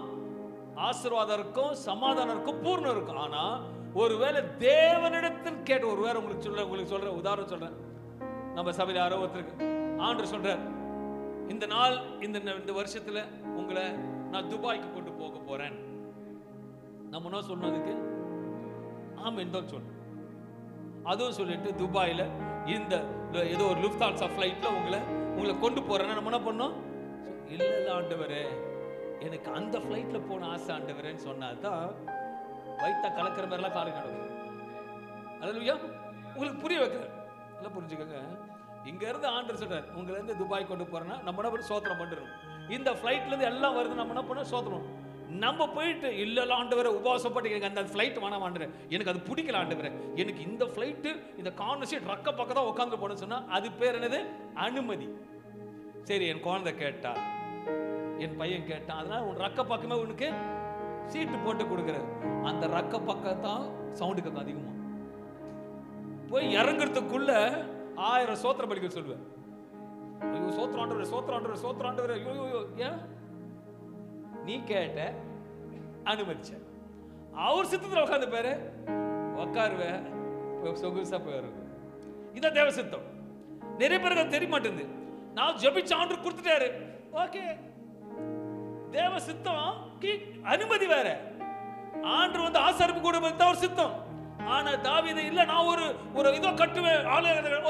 ஆசீர்வாதம் இருக்கும், சமாதானம் இருக்கும், பூர்ணம் இருக்கும். ஆனா ஒருவேளை தேவனிடத்தில் கேட்டு, ஒருவேளை உங்களுக்கு சொல்ற உதாரணம் சொல்றேன். நம்ம சபையில் யாரோ ஒருத்தருக்கு ஆண்டவர் சொல்றார், இந்த நாள் இந்த வருஷத்துல உங்களை நான் துபாய்க்கு கொண்டு போக போறேன். நம்ம என்ன சொன்னதுக்கு ஆமென் தான் சொல்லணும். அதுவும் சொல்லிட்டு துபாயில இந்த ஏதோ ஒரு லுஃப்தான்சா ஃப்ளைட்ல உங்களை கொண்டு போறேன்னா நம்ம என்ன பண்ணோம்? இல்ல ஆண்டவரே, எனக்கு அந்த ஃப்ளைட்ல போன ஆசை ஆண்டவரேன்னு சொன்னாதான் வைத்தா கலக்கிற மாதிரிலாம் காரியம் நடக்கும். அல்லேலூயா. உங்களுக்கு புரிய வைக்கிறேன், நல்லா புரிஞ்சுக்கோங்க. இங்க இருந்து ஆண்டவர் சொல்றாரு, உங்களை இருந்து துபாய் கொண்டு போறேன்னா நம்ம என்ன பண்ண சோத்திரம் பண்றோம். இந்த ஃப்ளைட்ல இருந்து எல்லாம் வருது, நம்ம என்ன பண்ண சோத்திரம். நம்ம போயிட்டு இல்ல ஆண்டவரே உபவாசப்பட்டு எனக்கு அந்த ஃப்ளைட் வேணாம் ஆண்டவரே, எனக்கு அது பிடிக்கல ஆண்டவரே, எனக்கு இந்த ஃப்ளைட்டு இந்த கார்னர் சீட் ரக்க பக்கம் தான் உட்காந்து போட சொன்னா அது பேர் என்னது? அனுமதி. சரி, என் குழந்தை கேட்டா, என் பையன் கேட்டான், அதனால உன் ரக்க பக்கமே உனக்கு சீட்டு போட்டு கொடுக்குற. அந்த ரக்க பக்கம் தான் சவுண்டுக்கு அதிகமா போய் இறங்குறதுக்குள்ள 1000 சோத்திர பலிக்க சொல்லுவேன். ஐயோ சோத்திராண்டவரே, சோத்திராண்டவரே, சோத்திராண்டவரே, ஐயோ. ஏன் நீ கேட்ட, அனுமதிச்ச. அவர் சித்தத்தில் உட்காந்து பேரு உட்காருவேன், சொகுசா போயிருங்க. இதான் தேவ சித்தம். நிறைய பேருக்கு தெரிய மாட்டேங்குது. நான் ஜெபிச்ச ஆண்டு கொடுத்துட்டாரு, ஓகே. தேவ சித்தம் அனுமதி வேற. ஆண்டு வந்து ஆசாரிப்பு கூட அவர் சித்தம். ஆனா தாவீது இல்ல, நான் ஒரு இதோ கட்டுவேன்,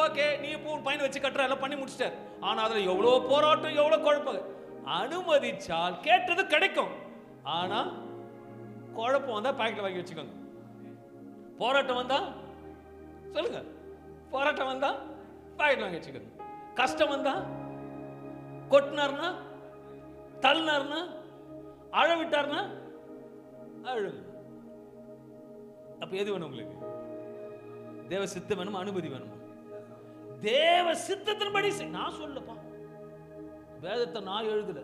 ஓகே நீ பையனை வச்சு கட்டுற, எல்லாம் பண்ணி முடிச்சிட்டார். ஆனா அதுல எவ்வளவு போராட்டம், எவ்வளவு குழப்பம். அனுமதிச்சால் கேட்டது கிடைக்கும். ஆனா குழப்பம் வந்தா பாக்கெட்ல வாங்கி வச்சுக்கோங்க. போராட்டம் வந்தா சொல்லுங்க, போராட்டம் வந்தா பாக்கெட்ல வாங்கி வச்சுக்கோங்க. கஷ்டம் வந்தா, கொட்டினார்னா, தள்ளினார்னா, அழ விட்டார்னா அழுங்க. அப்ப எது வேணும் உங்களுக்கு? தேவ சித்தம் வேணுமா, அனுமதி வேணுமா? தேவ சித்தத்தின்படி நான் சொல்லப்பா, வேதத்தை நான் எழுதல,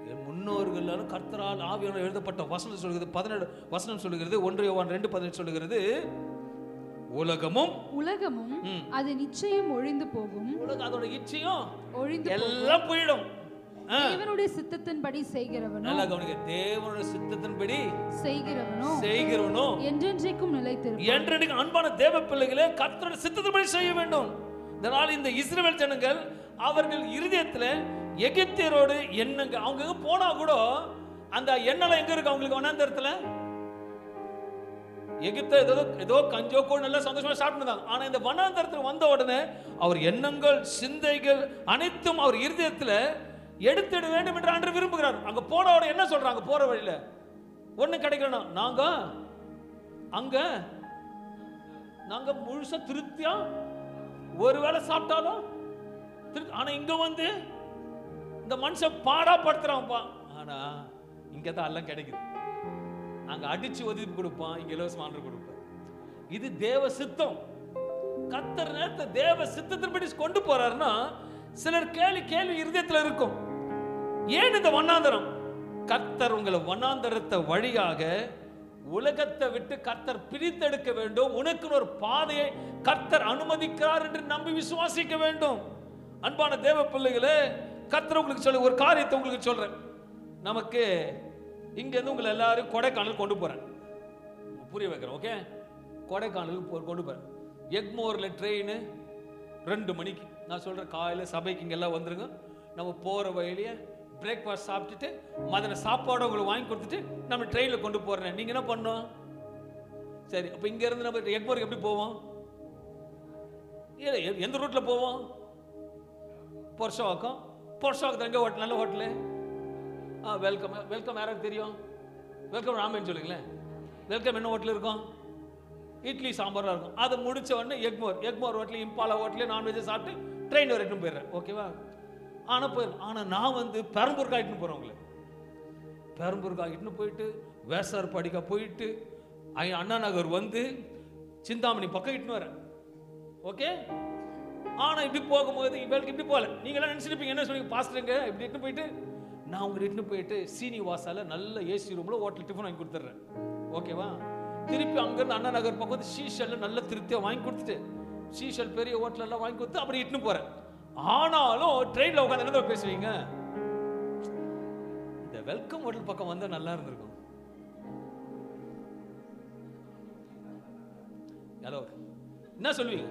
என் முன்னோர்கள் கர்த்தரால் ஆவியானவரால் எழுதப்பட்ட வசனம் சொல்கிறது. 17 வசனம் சொல்லுகிறது. 1 யோவான் 2:18 சொல்லுகிறது, உலகமும் அது நிச்சயம் ஒழிந்து போகும். உலகம் அதோட இச்சையும் ஒழிந்து எல்லாம் போயிடும். தேவனுடைய சித்தத்தின்படி செய்கிறவனோ, நல்லா கவனிங்க, தேவனுடைய சித்தத்தின்படி செய்கிறவனோ என்றென்றைக்கும் நிலைத்திருப்பான். என்றென்றைக்கும். அன்பான தேவ பிள்ளைகளே, கர்த்தருடைய சித்தத்தின்படி செய்ய வேண்டும். இதனால் இந்த இஸ்ரவேல் ஜனங்கள் அவர்கள் இருதயத்தில் எகிப்தியரோடு எண்ணங்க, அவங்க போனா கூட அந்த எண்ணெய் எங்க இருக்கு அவங்களுக்கு? வனாந்தரத்துல. எகிப்த ஏதோ கஞ்சோ கூட நல்லா சந்தோஷமா சாப்பிட்டுருந்தாங்க. ஆனா இந்த வனாந்தரத்தில் வந்த உடனே அவர் எண்ணங்கள், சிந்தைகள் அனைத்தும் அவர் இருதயத்தில் எடுத்துட வேண்டும் என்று ஆண்டவர் விரும்புகிறார். அங்க போன உடனே என்ன சொல்றாங்க? போற வழியில ஒண்ணு கிடைக்கலனா நாங்க முழுசா திருப்தியா ஒருவேளை சாப்பிட்டாலும், ஆனா இங்க வந்து இந்த மனுஷன் பாடாப்படுத்துறான்ப்பா. ஆனா இங்கதான் எல்லாம் கிடைக்குது. அங்க அடிச்சு ஒதுக்கி கொடுப்பான், இங்க இலவசமா கொடுப்பான். இது தேவ சித்தம். கர்த்தர் நேரத்தை தேவ சித்தத்தின்படி கொண்டு போறாருன்னா, சிலர் கேள்வி இருதயத்தில் இருக்கும், ஏன் இந்த வண்ணாந்தரம்? கர்த்தர் உங்களை வண்ணாந்தரத்தை வழியாக உலகத்தை விட்டு கர்த்தர் பிரித்தெடுக்க வேண்டும். உனக்குன்னு ஒரு பாதையை கர்த்தர் அனுமதிக்கிறார் என்று நம்பி விசுவாசிக்க வேண்டும். அன்பான தேவ பிள்ளைகளே, கர்த்தர் உங்களுக்கு சொல்ல ஒரு காரியத்தை உங்களுக்கு சொல்றேன். நமக்கு இங்க இருந்து உங்களை எல்லாரும் கொடைக்கானல் கொண்டு போறேன், புரிய வைக்கிறேன். ஓகே, கொடைக்கானலுக்கு கொண்டு போறேன். எக்மோர்ல ட்ரெயின் 2 மணிக்கு. நான் சொல்றேன், காலையில் சபைக்கு இங்க எல்லாம் வந்துருங்க. நம்ம போற வழியிலேயே பிரேக்ஃபாஸ்ட் சாப்பிட்டுட்டு மதிய சாப்பாடு உங்களுக்கு வாங்கி கொடுத்துட்டு நம்ம ட்ரெயினில் கொண்டு போறேன். நீங்க என்ன பண்ணோம்? சரி, அப்ப இங்க இருந்து நம்ம எக்மோருக்கு எப்படி போவோம்? எந்த ரூட்ல போவோம்? பொர்ஷாக்கம். எங்க ஹோட்டல்? நல்ல ஹோட்டலு. வெல்கம் யாராவது தெரியும்? வெல்கம் ராமன் சொல்லுங்களேன். வெல்கம் என்ன ஹோட்டல் இருக்கும்? இட்லி சாம்பாராக இருக்கும். அதை முடிச்ச உடனே Egmore hotel, Impala hotel non veg சாப்பிட்டு ட்ரெயின் வரைக்கும் போயிடுறேன். ஓகேவா? ஆனால் நான் வந்து பெரம்பூருக்கு ஆகிட்டுன்னு போகிறேன். உங்களை பெரம்பூருக்கு ஆகிட்டுன்னு போயிட்டு வேசார் படிக்கா போயிட்டு அண்ணா நகர் வந்து சிந்தாமணி பக்கம் இட்டுன்னு வரேன். ஓகே, ஆனால் இப்படி போகும்போது இவளுக்கு இப்படி போகல. நீங்களாம் நினச்சிருப்பீங்க, என்ன சொல்லி பாஸ்டருங்க இப்படி இட்டுன்னு போயிட்டு, நான் உங்களை இட்டுன்னு போயிட்டு சீனிவாசால நல்ல ஏசி ரூமில் ஹோட்டல் டிஃபன் வாங்கி கொடுத்துட்றேன். ஓகேவா? திருப்பி அங்கேருந்து அண்ணா நகர் பக்கம் வந்து ஷீஷல்ல நல்ல திருப்தியாக வாங்கி கொடுத்துட்டு, ஷீஷல் பெரிய ஹோட்டல் எல்லாம் வாங்கி கொடுத்து அப்படி இட்டுன்னு போகிறேன். ஆனாலும் ட்ரெயினில் உட்காந்து என்ன பேசுவீங்க? இந்த வெல்கம் ஹோட்டல் பக்கம் வந்தால் நல்லா இருந்திருக்கும். ஹலோ, என்ன சொல்லுவீங்க?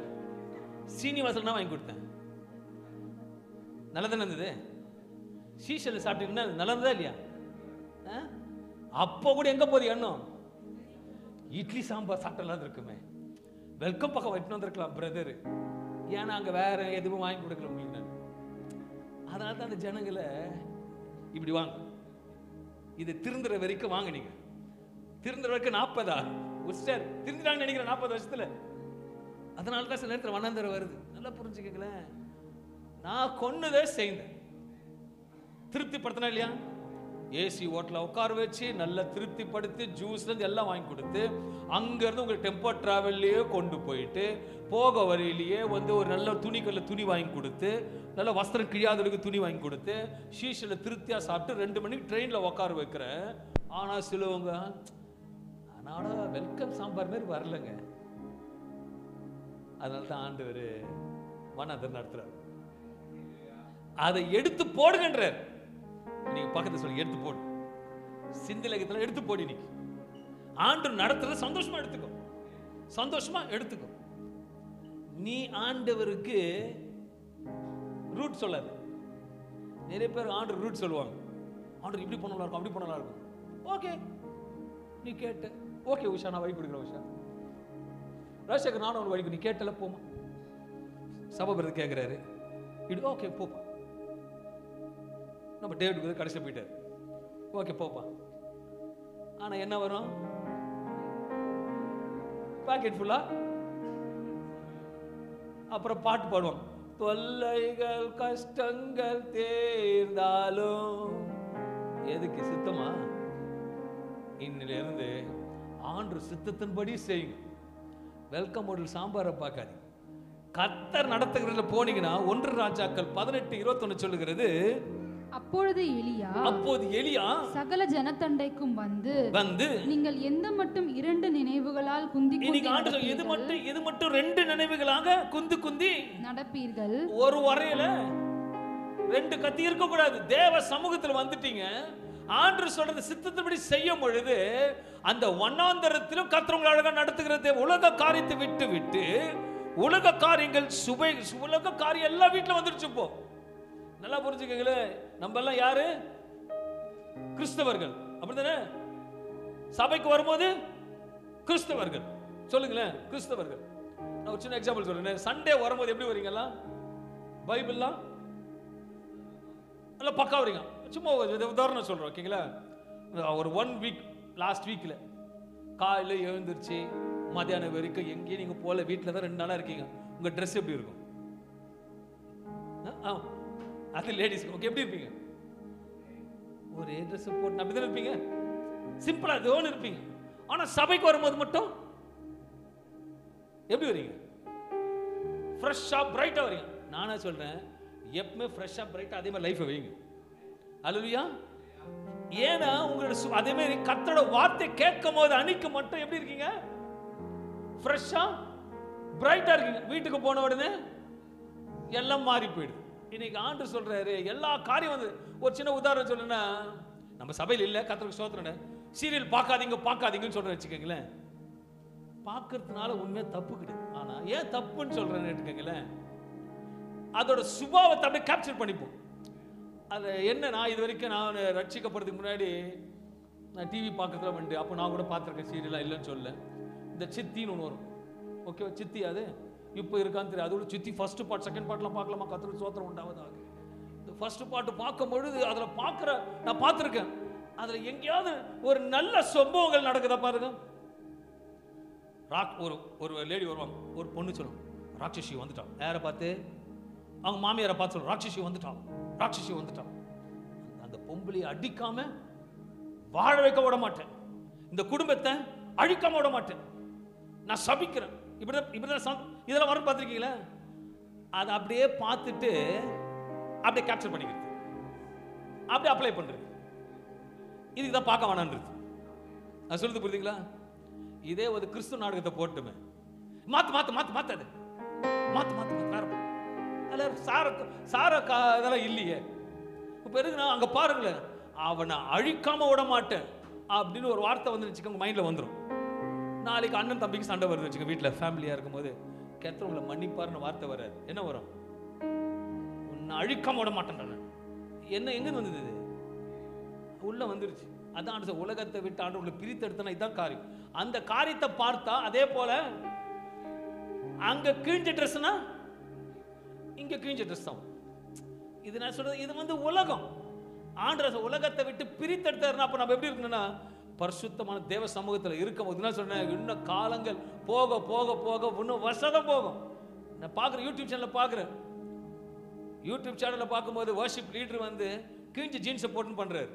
சீனிவாசல் நான் வாங்கி கொடுத்தேன், நல்லா தானே இருந்தது. சீஷல் சாப்பிட்டீங்கன்னா நல்லா இருந்ததா இல்லையா? அப்போ கூட எங்க போது எண்ணம்? இட்லி சாம்பார் சாப்பிட்டலாம் இருக்குமே, வெல்கம் பக்கம் வெட்டினு வந்திருக்கலாம் பிரதர். ஏன்னா அங்க வேற எதுவும் வாங்கி கொடுக்கல உங்களுக்கு. நான் அதனால தான் அந்த ஜனங்களை இப்படி வாங்க, இது திருந்துற வரைக்கும் வாங்க. நீங்க திருந்துற வரைக்கும் 40 திருந்துட்டாங்க நினைக்கிறேன் 40 வருஷத்துல. அதனால தான் சில நேரத்தில் வண்ணாந்தரம் வருது. நல்லா புரிஞ்சுக்கங்களேன். நான் கொன்னதே செய்தேன், திருப்திப்படுத்தினா இல்லையா? ஏசி ஹோட்டலில் உட்கார வச்சு நல்லா திருப்திப்படுத்தி ஜூஸ்லேருந்து எல்லாம் வாங்கி கொடுத்து அங்கேருந்து உங்களுக்கு டெம்போ ட்ராவல்லையே கொண்டு போயிட்டு போக வரையிலேயே வந்து ஒரு நல்ல துணி வாங்கி கொடுத்து நல்ல வஸ்திரம் கிழியாதவருக்கு துணி வாங்கி கொடுத்து ஷீஷில் திருப்தியாக சாப்பிட்டு 2 மணிக்கு ட்ரெயினில் உட்கார வைக்கிறேன். ஆனால் சிலவங்க அதனால வெல்கம் சாம்பார் மாதிரி வரலங்க. அதனால தான் ஆண்டவர் வனாந்தரம் நடத்துறாரு. அதை எடுத்து போடுங்கன்றார். நீங்க பக்கத்துல சொல்லி எடுத்து போடு, சிந்திலகத்துல எடுத்து போடு. இன்னைக்கு ஆண்டவர் நடத்துறது சந்தோஷமா எடுத்துக்கோ, சந்தோஷமா எடுத்துக்கோ. நீ ஆண்டவருக்கு ரூட் சொல்லாது. நிறைய பேர் ஆண்டவர் ரூட் சொல்லுவாங்க. ஆண்டவர் இப்படி பண்ணலாம் இருக்கும், அப்படி பண்ணலாம் இருக்கும். ஓகே, நீ கேட்ட ஓகே உஷா, நான் வழி கொடுக்குறேன் உஷா. ராஜசேகர் நானும் ஒரு வழி, நீ கேட்டல போமா. சபாபதி கேட்கிறாரு, இது ஓகே போப்பா. நம்ம டேவிட் கடைசியில் போயிட்டார். ஓகே போப்பா. ஆனா என்ன வரும்? பாக்கெட் ஃபுல்லா. அப்புறம் பாட்டு பாடுவாங்க, தொல்லைகள் கஷ்டங்கள் தேர்ந்தாலும். எதுக்கு? சித்தமா? இன்னிலிருந்து ஆண்டவர் சித்தத்தின்படி செய்யுங்க. வெல்கம் ஹோட்டல் சாம்பாரை பார்க்காதீங்க. கர்த்தர் நடத்துகிறதுல போனீங்கன்னா 1 ராஜாக்கள் 18:21 சொல்லுகிறது, அப்போது எலியா சகல ஜனத்தண்டைக்கும் வந்து நீங்கள் எந்த மட்டும் 2 நினைவுகளால் குந்தி இது மட்டும் 2 நினைவுகளாக குந்தி நடப்பீர்கள். ஒரு வரையில 2 கத்தி இருக்க கூடாது. தேவ சமூகத்தில் வந்துட்டீங்க, ஆண்டவர் சொல்றது சித்தத்தின்படி செய்யும் பொழுது அந்த வனாந்தரத்திலும் கர்த்தர் உங்களை அழகா நடத்துகிறது. உலக காரியத்தை விட்டு உலக காரியங்கள் உலக காரியம் எல்லாம் வீட்டுல வந்துருச்சு. இப்போ நல்லா புரிஞ்சுக்கங்களே, நம்ம எல்லாம் யாரு? கிறிஸ்தவர்கள், அப்படித்தானே? சபைக்கு வரும்போது கிறிஸ்தவர்கள். சொல்லுங்களேன், கிறிஸ்தவர்கள். நான் ஒரு சின்ன எக்ஸாம்பிள் சொல்றேன். சண்டே வரும்போது எப்படி வரீங்களா? பைபிள்லாம் நல்லா பக்கா வரீங்க. சும்மா உதாரணம் சொல்றோம், ஓகேங்களா? ஒரு 1 வீக் லாஸ்ட் வீக்ல காலையில எழுந்திருச்சு மத்தியானம் வரைக்கும் எங்கேயும் நீங்க போல, வீட்டில் தான் 2 நாளா இருக்கீங்க. உங்க ட்ரெஸ் எப்படி இருக்கும்? அது லேடிஸ் ஓகே, எப்படி இருப்பீங்க? ஒரே ட்ரெஸ் போட்டு அப்படிதான் இருப்பீங்க, சிம்பிளா தோணு இருப்பீங்க. ஆனா சபைக்கு வரும்போது மட்டும் எப்படி வரீங்க? ஃப்ரெஷ்ஷா பிரைட்டா வரீங்க. நானே சொல்றேன், எப்பவுமே ஃப்ரெஷ்ஷா பிரைட்டா அதே மாதிரி லைஃப் வைங்க. அல்லேலூயா. ஏன்னா உங்களோட அதே மாதிரி கர்த்தரோட வார்த்தை கேட்கும் போது அன்னைக்கு மட்டும் எப்படி இருக்கீங்க? ஃப்ரெஷ்ஷா பிரைட்டா இருக்கீங்க. வீட்டுக்கு போன உடனே எல்லாம் மாறி போயிடுது. இன்னைக்கு ஆண்டு சொல்றாரு எல்லா காரியம் வந்து, ஒரு சின்ன உதாரணம் சொல்லுன்னா, நம்ம சபையில் இல்லை, கர்த்தருக்கு ஸ்தோத்திரம், சீரியல் பார்க்காதீங்கன்னு சொல்றேன் வச்சுக்கோங்களேன். பார்க்கறதுனால உண்மையா தப்பு கிடையாது. ஆனா ஏன் தப்புன்னு சொல்றேன்னு கேட்டுக்கோங்களேன், அதோட சுபாவத்தை அப்படியே கேப்சர் பண்ணிப்போம். அது என்னன்னா, இது வரைக்கும் நான் ரட்சிக்கப்படுறதுக்கு முன்னாடி நான் டிவி பார்க்கறதுல வந்து, அப்போ நான் கூட பார்த்துருக்கேன், சீரியலாக இல்லைன்னு சொல்ல. இந்த சித்தின்னு ஒன்று வரும், ஓகே, சித்தி. அது இப்போ இருக்கான்னு தெரியாது. அதோட சித்தி ஃபர்ஸ்ட் பார்ட் செகண்ட் பார்ட்லாம் பார்க்கலாமா? கர்த்தருக்கு ஸ்தோத்திரம் உண்டாவதாக. இந்த ஃபர்ஸ்ட் பார்ட் பார்க்கும்பொழுது அதில் நான் பார்த்துருக்கேன், அதில் எங்கேயாவது ஒரு நல்ல சம்பவங்கள் நடக்குதா பாருங்க. ஒரு லேடி வருவாங்க, ஒரு பொண்ணு சொல்லுவாங்க, ராட்சசி வந்துட்டான். யாரை பார்த்து? அவங்க மாமியாரை பார்த்து சொல்லுவாங்க, ராட்சசி வந்துட்டான். அந்த பொம்பளையை அடிக்காம வாழ வைக்க விட மாட்டேன், இந்த குடும்பத்தை அழிக்காம விட மாட்டேன், நான் சபிக்கிறேன். இப்படிதான் இதெல்லாம் வரும், பார்த்துருக்கீங்களா? அதை அப்படியே பார்த்துட்டு அப்படியே கேப்சர் பண்ணிக்கிறது, அப்படியே அப்ளை பண்றது. இதுக்கு தான் பார்க்க வேணான்றது. நான் சொல்றது புரியுதுங்களா? இதே ஒரு கிறிஸ்துவ நாடகத்தை போட்டுமே, மாத்து அதெல்லாம் இல்லையே. இப்ப எதுக்குன்னா, அங்க பாருங்களேன், அவனை அழிக்காம விட மாட்டேன் அப்படின்னு ஒரு வார்த்தை வந்து வச்சுக்கோங்க, மைண்ட்ல வந்துடும். நாளைக்கு அண்ணன் தம்பிக்கு சண்டை வருது வச்சுக்க, வீட்டில் ஃபேமிலியா இருக்கும்போது, கர்த்தர் உங்களை மன்னிப்பாருன்னு வார்த்தை வராது. என்ன வரும்? உன்னை அழிக்காம விட மாட்டேன். என்ன எங்க வந்தது? இது உள்ள வந்துருச்சு. அதான் உலகத்தை விட்டு ஆண்டு உங்களை பிரித்தெடுத்தனா இதுதான் காரியம். அந்த காரியத்தை பார்த்தா அதே போல அங்க கிழிஞ்ச ட்ரெஸ்னா இங்க கிழிஞ்ச ட்ரெஸ் தான். இது நான் சொல்றது, இது வந்து உலகம். ஆண்டு உலகத்தை விட்டு பிரித்தெடுத்தாருன்னா அப்ப நம்ம எப்படி இருக்கணும்னா, பரிசுத்தமான தேவ சமூகத்தில் இருக்கும் போது நான் சொன்னேன், இன்னும் காலங்கள் போக போக போக இன்னும் வருஷம் போகும். நான் பார்க்குறேன், யூடியூப் சேனலில் பார்க்குறேன். யூடியூப் சேனலில் பார்க்கும்போது வர்ஷிப் லீடர் வந்து கிழிஞ்ச ஜீன்ஸை போட்டுன்னு பண்ணுறாரு.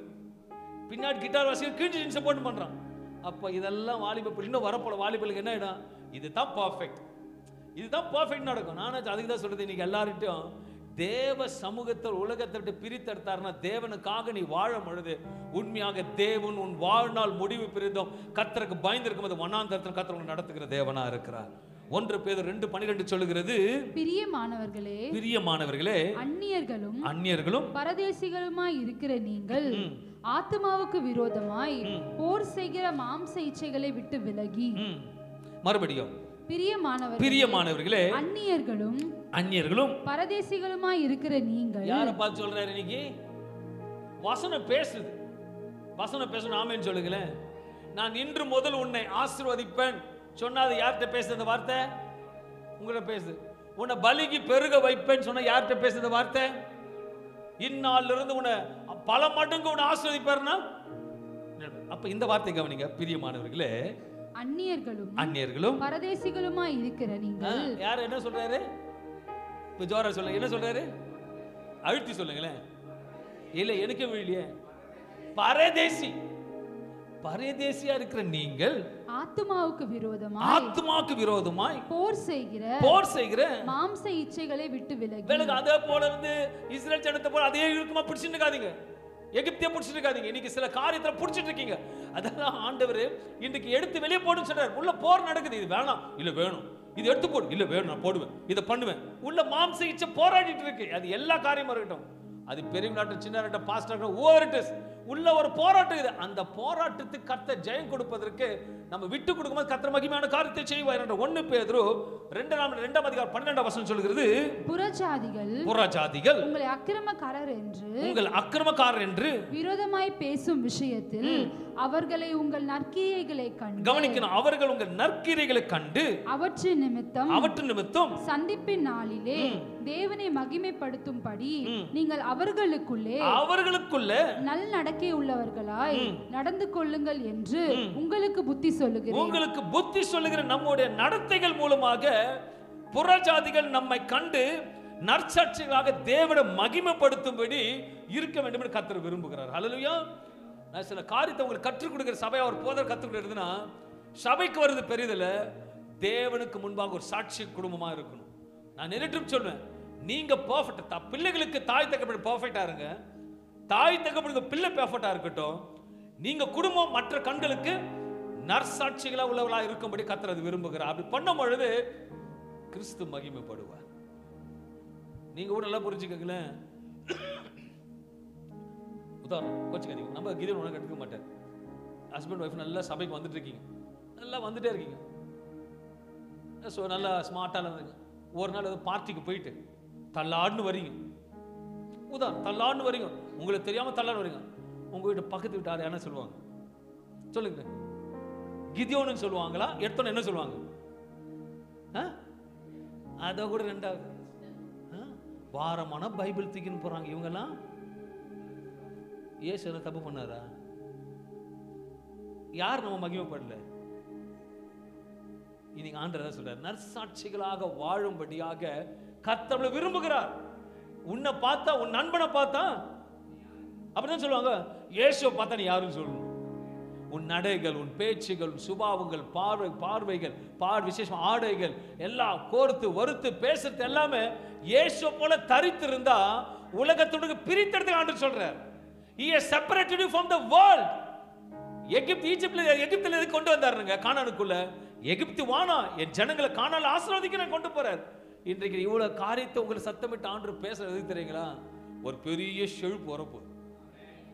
பின்னாடி கிட்டார் வாசிக்க கிழிஞ்சு ஜீன்ஸை போட்டு பண்றான். அப்ப இதெல்லாம் வாலிப இன்னும் வரப்போல வாலிபலுக்கு என்ன இடம்? இதுதான் பர்ஃபெக்ட், இதுதான் பர்ஃபெக்ட் நடக்கும். நானும் அதுக்கு தான் சொல்றது, இன்னைக்கு எல்லார்கிட்டையும் தேவ சமூகத்தில் உலகத்தை விட்டு பிரித்தெடுத்தாருன்னா தேவனுக்காக நீ வாழும் பொழுது உண்மையாக தேவன் உன் வாழ்நாள் முடிவு பிரிந்தோம் கர்த்தருக்கு பயந்திருக்கும் போது வனாந்தரத்தில் கர்த்தர் நடத்துகிற தேவனா இருக்கிறார். 1 பேதுரு 2:12 சொல்லுகிறது, பிரியமானவர்களே அந்நியர்களும் பரதேசிகளுமாய் இருக்கிற நீங்கள் ஆத்மாவுக்கு விரோதமாய் போர் செய்கிற மாம்ச இச்சைகளை விட்டு விலகி, மறுபடியும் பிரியமானவர்களே அந்நியர்களும் பரதேசிகளுமாய் இருக்கிற நீங்கள். யாரை பார்த்து சொல்றாரு இன்னைக்கு? வசனம் பேசுது, வசனம் பேசணும். ஆமென் சொல்லுங்களேன். நான் இன்று முதல் உன்னை ஆசீர்வதிப்பேன் சொன்னா அது யார்கிட்ட பேசுது அந்த வார்த்தை? உங்கள்கிட்ட பேசுது. உன்னை பலிக்கு பெருக வைப்பேன்னு சொன்னா யார்கிட்ட பேசுது வார்த்தை? இந்நாள்ல இருந்து உன்னை பல மடங்கு உன்னை ஆசீர்வதிப்பாருன்னா அப்ப இந்த வார்த்தை கவனிங்க. பிரியமானவர்களே அந்நியர்களும் பரதேசிகளுமாய் இருக்கிற நீங்கள். யார் என்ன சொல்றாரு? இப்ப ஜோரா சொல்லுங்க, என்ன சொல்றாரு? அழுத்தி சொல்லுங்களேன். இல்ல எனக்கு வீழியே பரதேசியா இருக்கிற நீங்கள் ஆத்மாவுக்கு விரோதமாய் போர் செய்கிற மாம்ச இச்சைகளை விட்டு விலகி. அதே போல இருந்து இஸ்ரேல் ஜனத்தை போல அதே இறுக்கமா பிடிச்சிட்டு இருக்காதீங்க, எகிப்திய பிடிச்சிட்டு இருக்காதீங்க. இன்னைக்கு சில காரியத்தை பிடிச்சிட்டு இருக்கீங்க. அதெல்லாம் ஆண்டவர் இன்றைக்கு எடுத்து வெளியே போடுன்னு சொல்றாரு. உள்ள போர் நடக்குது, இது வேணாம் இல்ல வேணும், இது எடுத்து போடு இல்ல வேணும் நான் போடுவேன், இதை பண்ணுவேன். உள்ள மாம்ச இச்சை போராடிட்டு இருக்கு. அது எல்லா காரியமும் இருக்கட்டும், அது பெரிய நாட்டு சின்ன நாட்டு பாஸ்டர் ஓவர் இட் இஸ், உள்ள ஒரு போராட்டம் இது. அந்த போராட்டத்துக்கு கர்த்தர் ஜெயம் கொடுப்பதற்கு நம்ம விட்டு கொடுக்கும்போது கர்த்தர் மகிமையான காரியத்தை செய்வார். 1 பேதுரு 2:12 சொல்கிறது, புறஜாதிகள் உங்களை அக்கிரமக்காரர் என்று விரோதமாய் பேசும் விஷயத்தில் அவர்களை உங்கள் நற்கிரியைகளை கண்டு கவனிக்கணும். அவர்கள் உங்கள் நற்கிரியைகளை கண்டு அவற்றின் நிமித்தம் சந்திப்பின் நாளிலே தேவனை மகிமைப்படுத்தும்படி நீங்கள் அவர்களுக்குள்ளே நல் நடக்கை உள்ளவர்களாய் நடந்து கொள்ளுங்கள் என்று உங்களுக்கு புத்தி சொல்லுகிற நம்முடைய நடத்தைகள் மூலமாக புறஜாதிகள் நம்மை கண்டு நற்சாட்சிகளாக தேவனை மகிமைப்படுத்தும்படி இருக்க வேண்டும் என்று கர்த்தர் விரும்புகிறார். ஹல்லேலூயா. நான் சில காரியத்தை உங்களுக்கு கற்றுக் கொடுக்கிற சபை அவர் போதர் கற்றுக் கொடுக்கிறதுனா சபைக்கு வருது பெரிதில்ல, தேவனுக்கு முன்பாக ஒரு சாட்சி குடும்பமா இருக்கணும். நான் நேரிட்டும் சொல்வேன், நீங்க பெர்ஃபெக்ட், பிள்ளைகளுக்கு தாய் தகப்பன் பெர்ஃபெக்ட்டா இருங்க, தாய் தகப்பனுக்கு பிள்ளை பெர்ஃபெக்ட்டா இருக்கட்டும். நீங்க குடும்பம் மற்ற கண்களுக்கு நற்சாட்சிகளா உள்ளவர்களா இருக்கும்படி கர்த்தர் அது விரும்புகிறார். அப்படி பண்ணும் பொழுது கிறிஸ்து மகிமைப்படுவார். நீங்க கூட நல்லா புரிஞ்சுக்கங்களேன். உதாரணம் கோச்சுக்காதீங்க, நம்ம கீதன் உனக்கு எடுக்க மாட்டேன். ஹஸ்பண்ட் ஒய்ஃப் நல்லா சபைக்கு வந்துட்டு இருக்கீங்க, நல்லா வந்துட்டே இருக்கீங்க, ஸோ நல்லா ஸ்மார்ட்டாக இருந்தீங்க. ஒரு நாள் ஏதோ பார்ட்டிக்கு போயிட்டு தள்ளாடுன்னு வரீங்க. தள்ளாடுன்னு வரீங்க, உங்களுக்கு தெரியாம தள்ளாடு வரீங்க. உங்க வீட்டு பக்கத்து வீட்டு ஆள் என்ன சொல்லுவாங்க சொல்லுங்க? கிதியோன்னு சொல்லுவாங்களா? எடுத்தோன்னு என்ன சொல்லுவாங்க? அதை கூட 2வது வாரமான பைபிள் தூக்கின்னு போறாங்க இவங்கெல்லாம். ஏசு என்ன தப்பு பண்ணாரா? யார் நம்ம மகிமைப்படல? இன்னைக்கு ஆண்டவர் சொல்றார், நற்சாட்சிகளாக வாழும்படியாக கர்த்தர் விரும்புகிறார். உன்னை பார்த்தா, உன் நண்பனை பார்த்தா அப்படிதான் சொல்லுவாங்க. இயேசுவை பார்த்தா நீ யாருன்னு சொல்லணும். உன் நடைகள், உன் பேச்சுகள், சுபாவங்கள், பார்வைகள், விசேஷம் ஆடைகள் எல்லாம் கோர்த்து வறுத்து பேசுறது எல்லாமே இயேசுவை போல தரித்து இருந்தா உலகத்தோடு பிரித்தெடுத்து ஆண்டவர் சொல்றார். He has separated you from the world. எகிப்தில எதுக்கு கொண்டு வந்தாருங்க? கானானுக்குள்ள. எகிப்து வானா, என் ஜனங்களை கானால ஆசீர்வதிக்க நான் கொண்டு போறார். இன்றைக்கு இவ்வளவு காரியத்தை உங்களுக்கு சத்தமிட்டு ஆண்டவர் பேசுறது எதுக்கு தெரியுங்களா? ஒரு பெரிய செழிப்பு வரப்போகுது,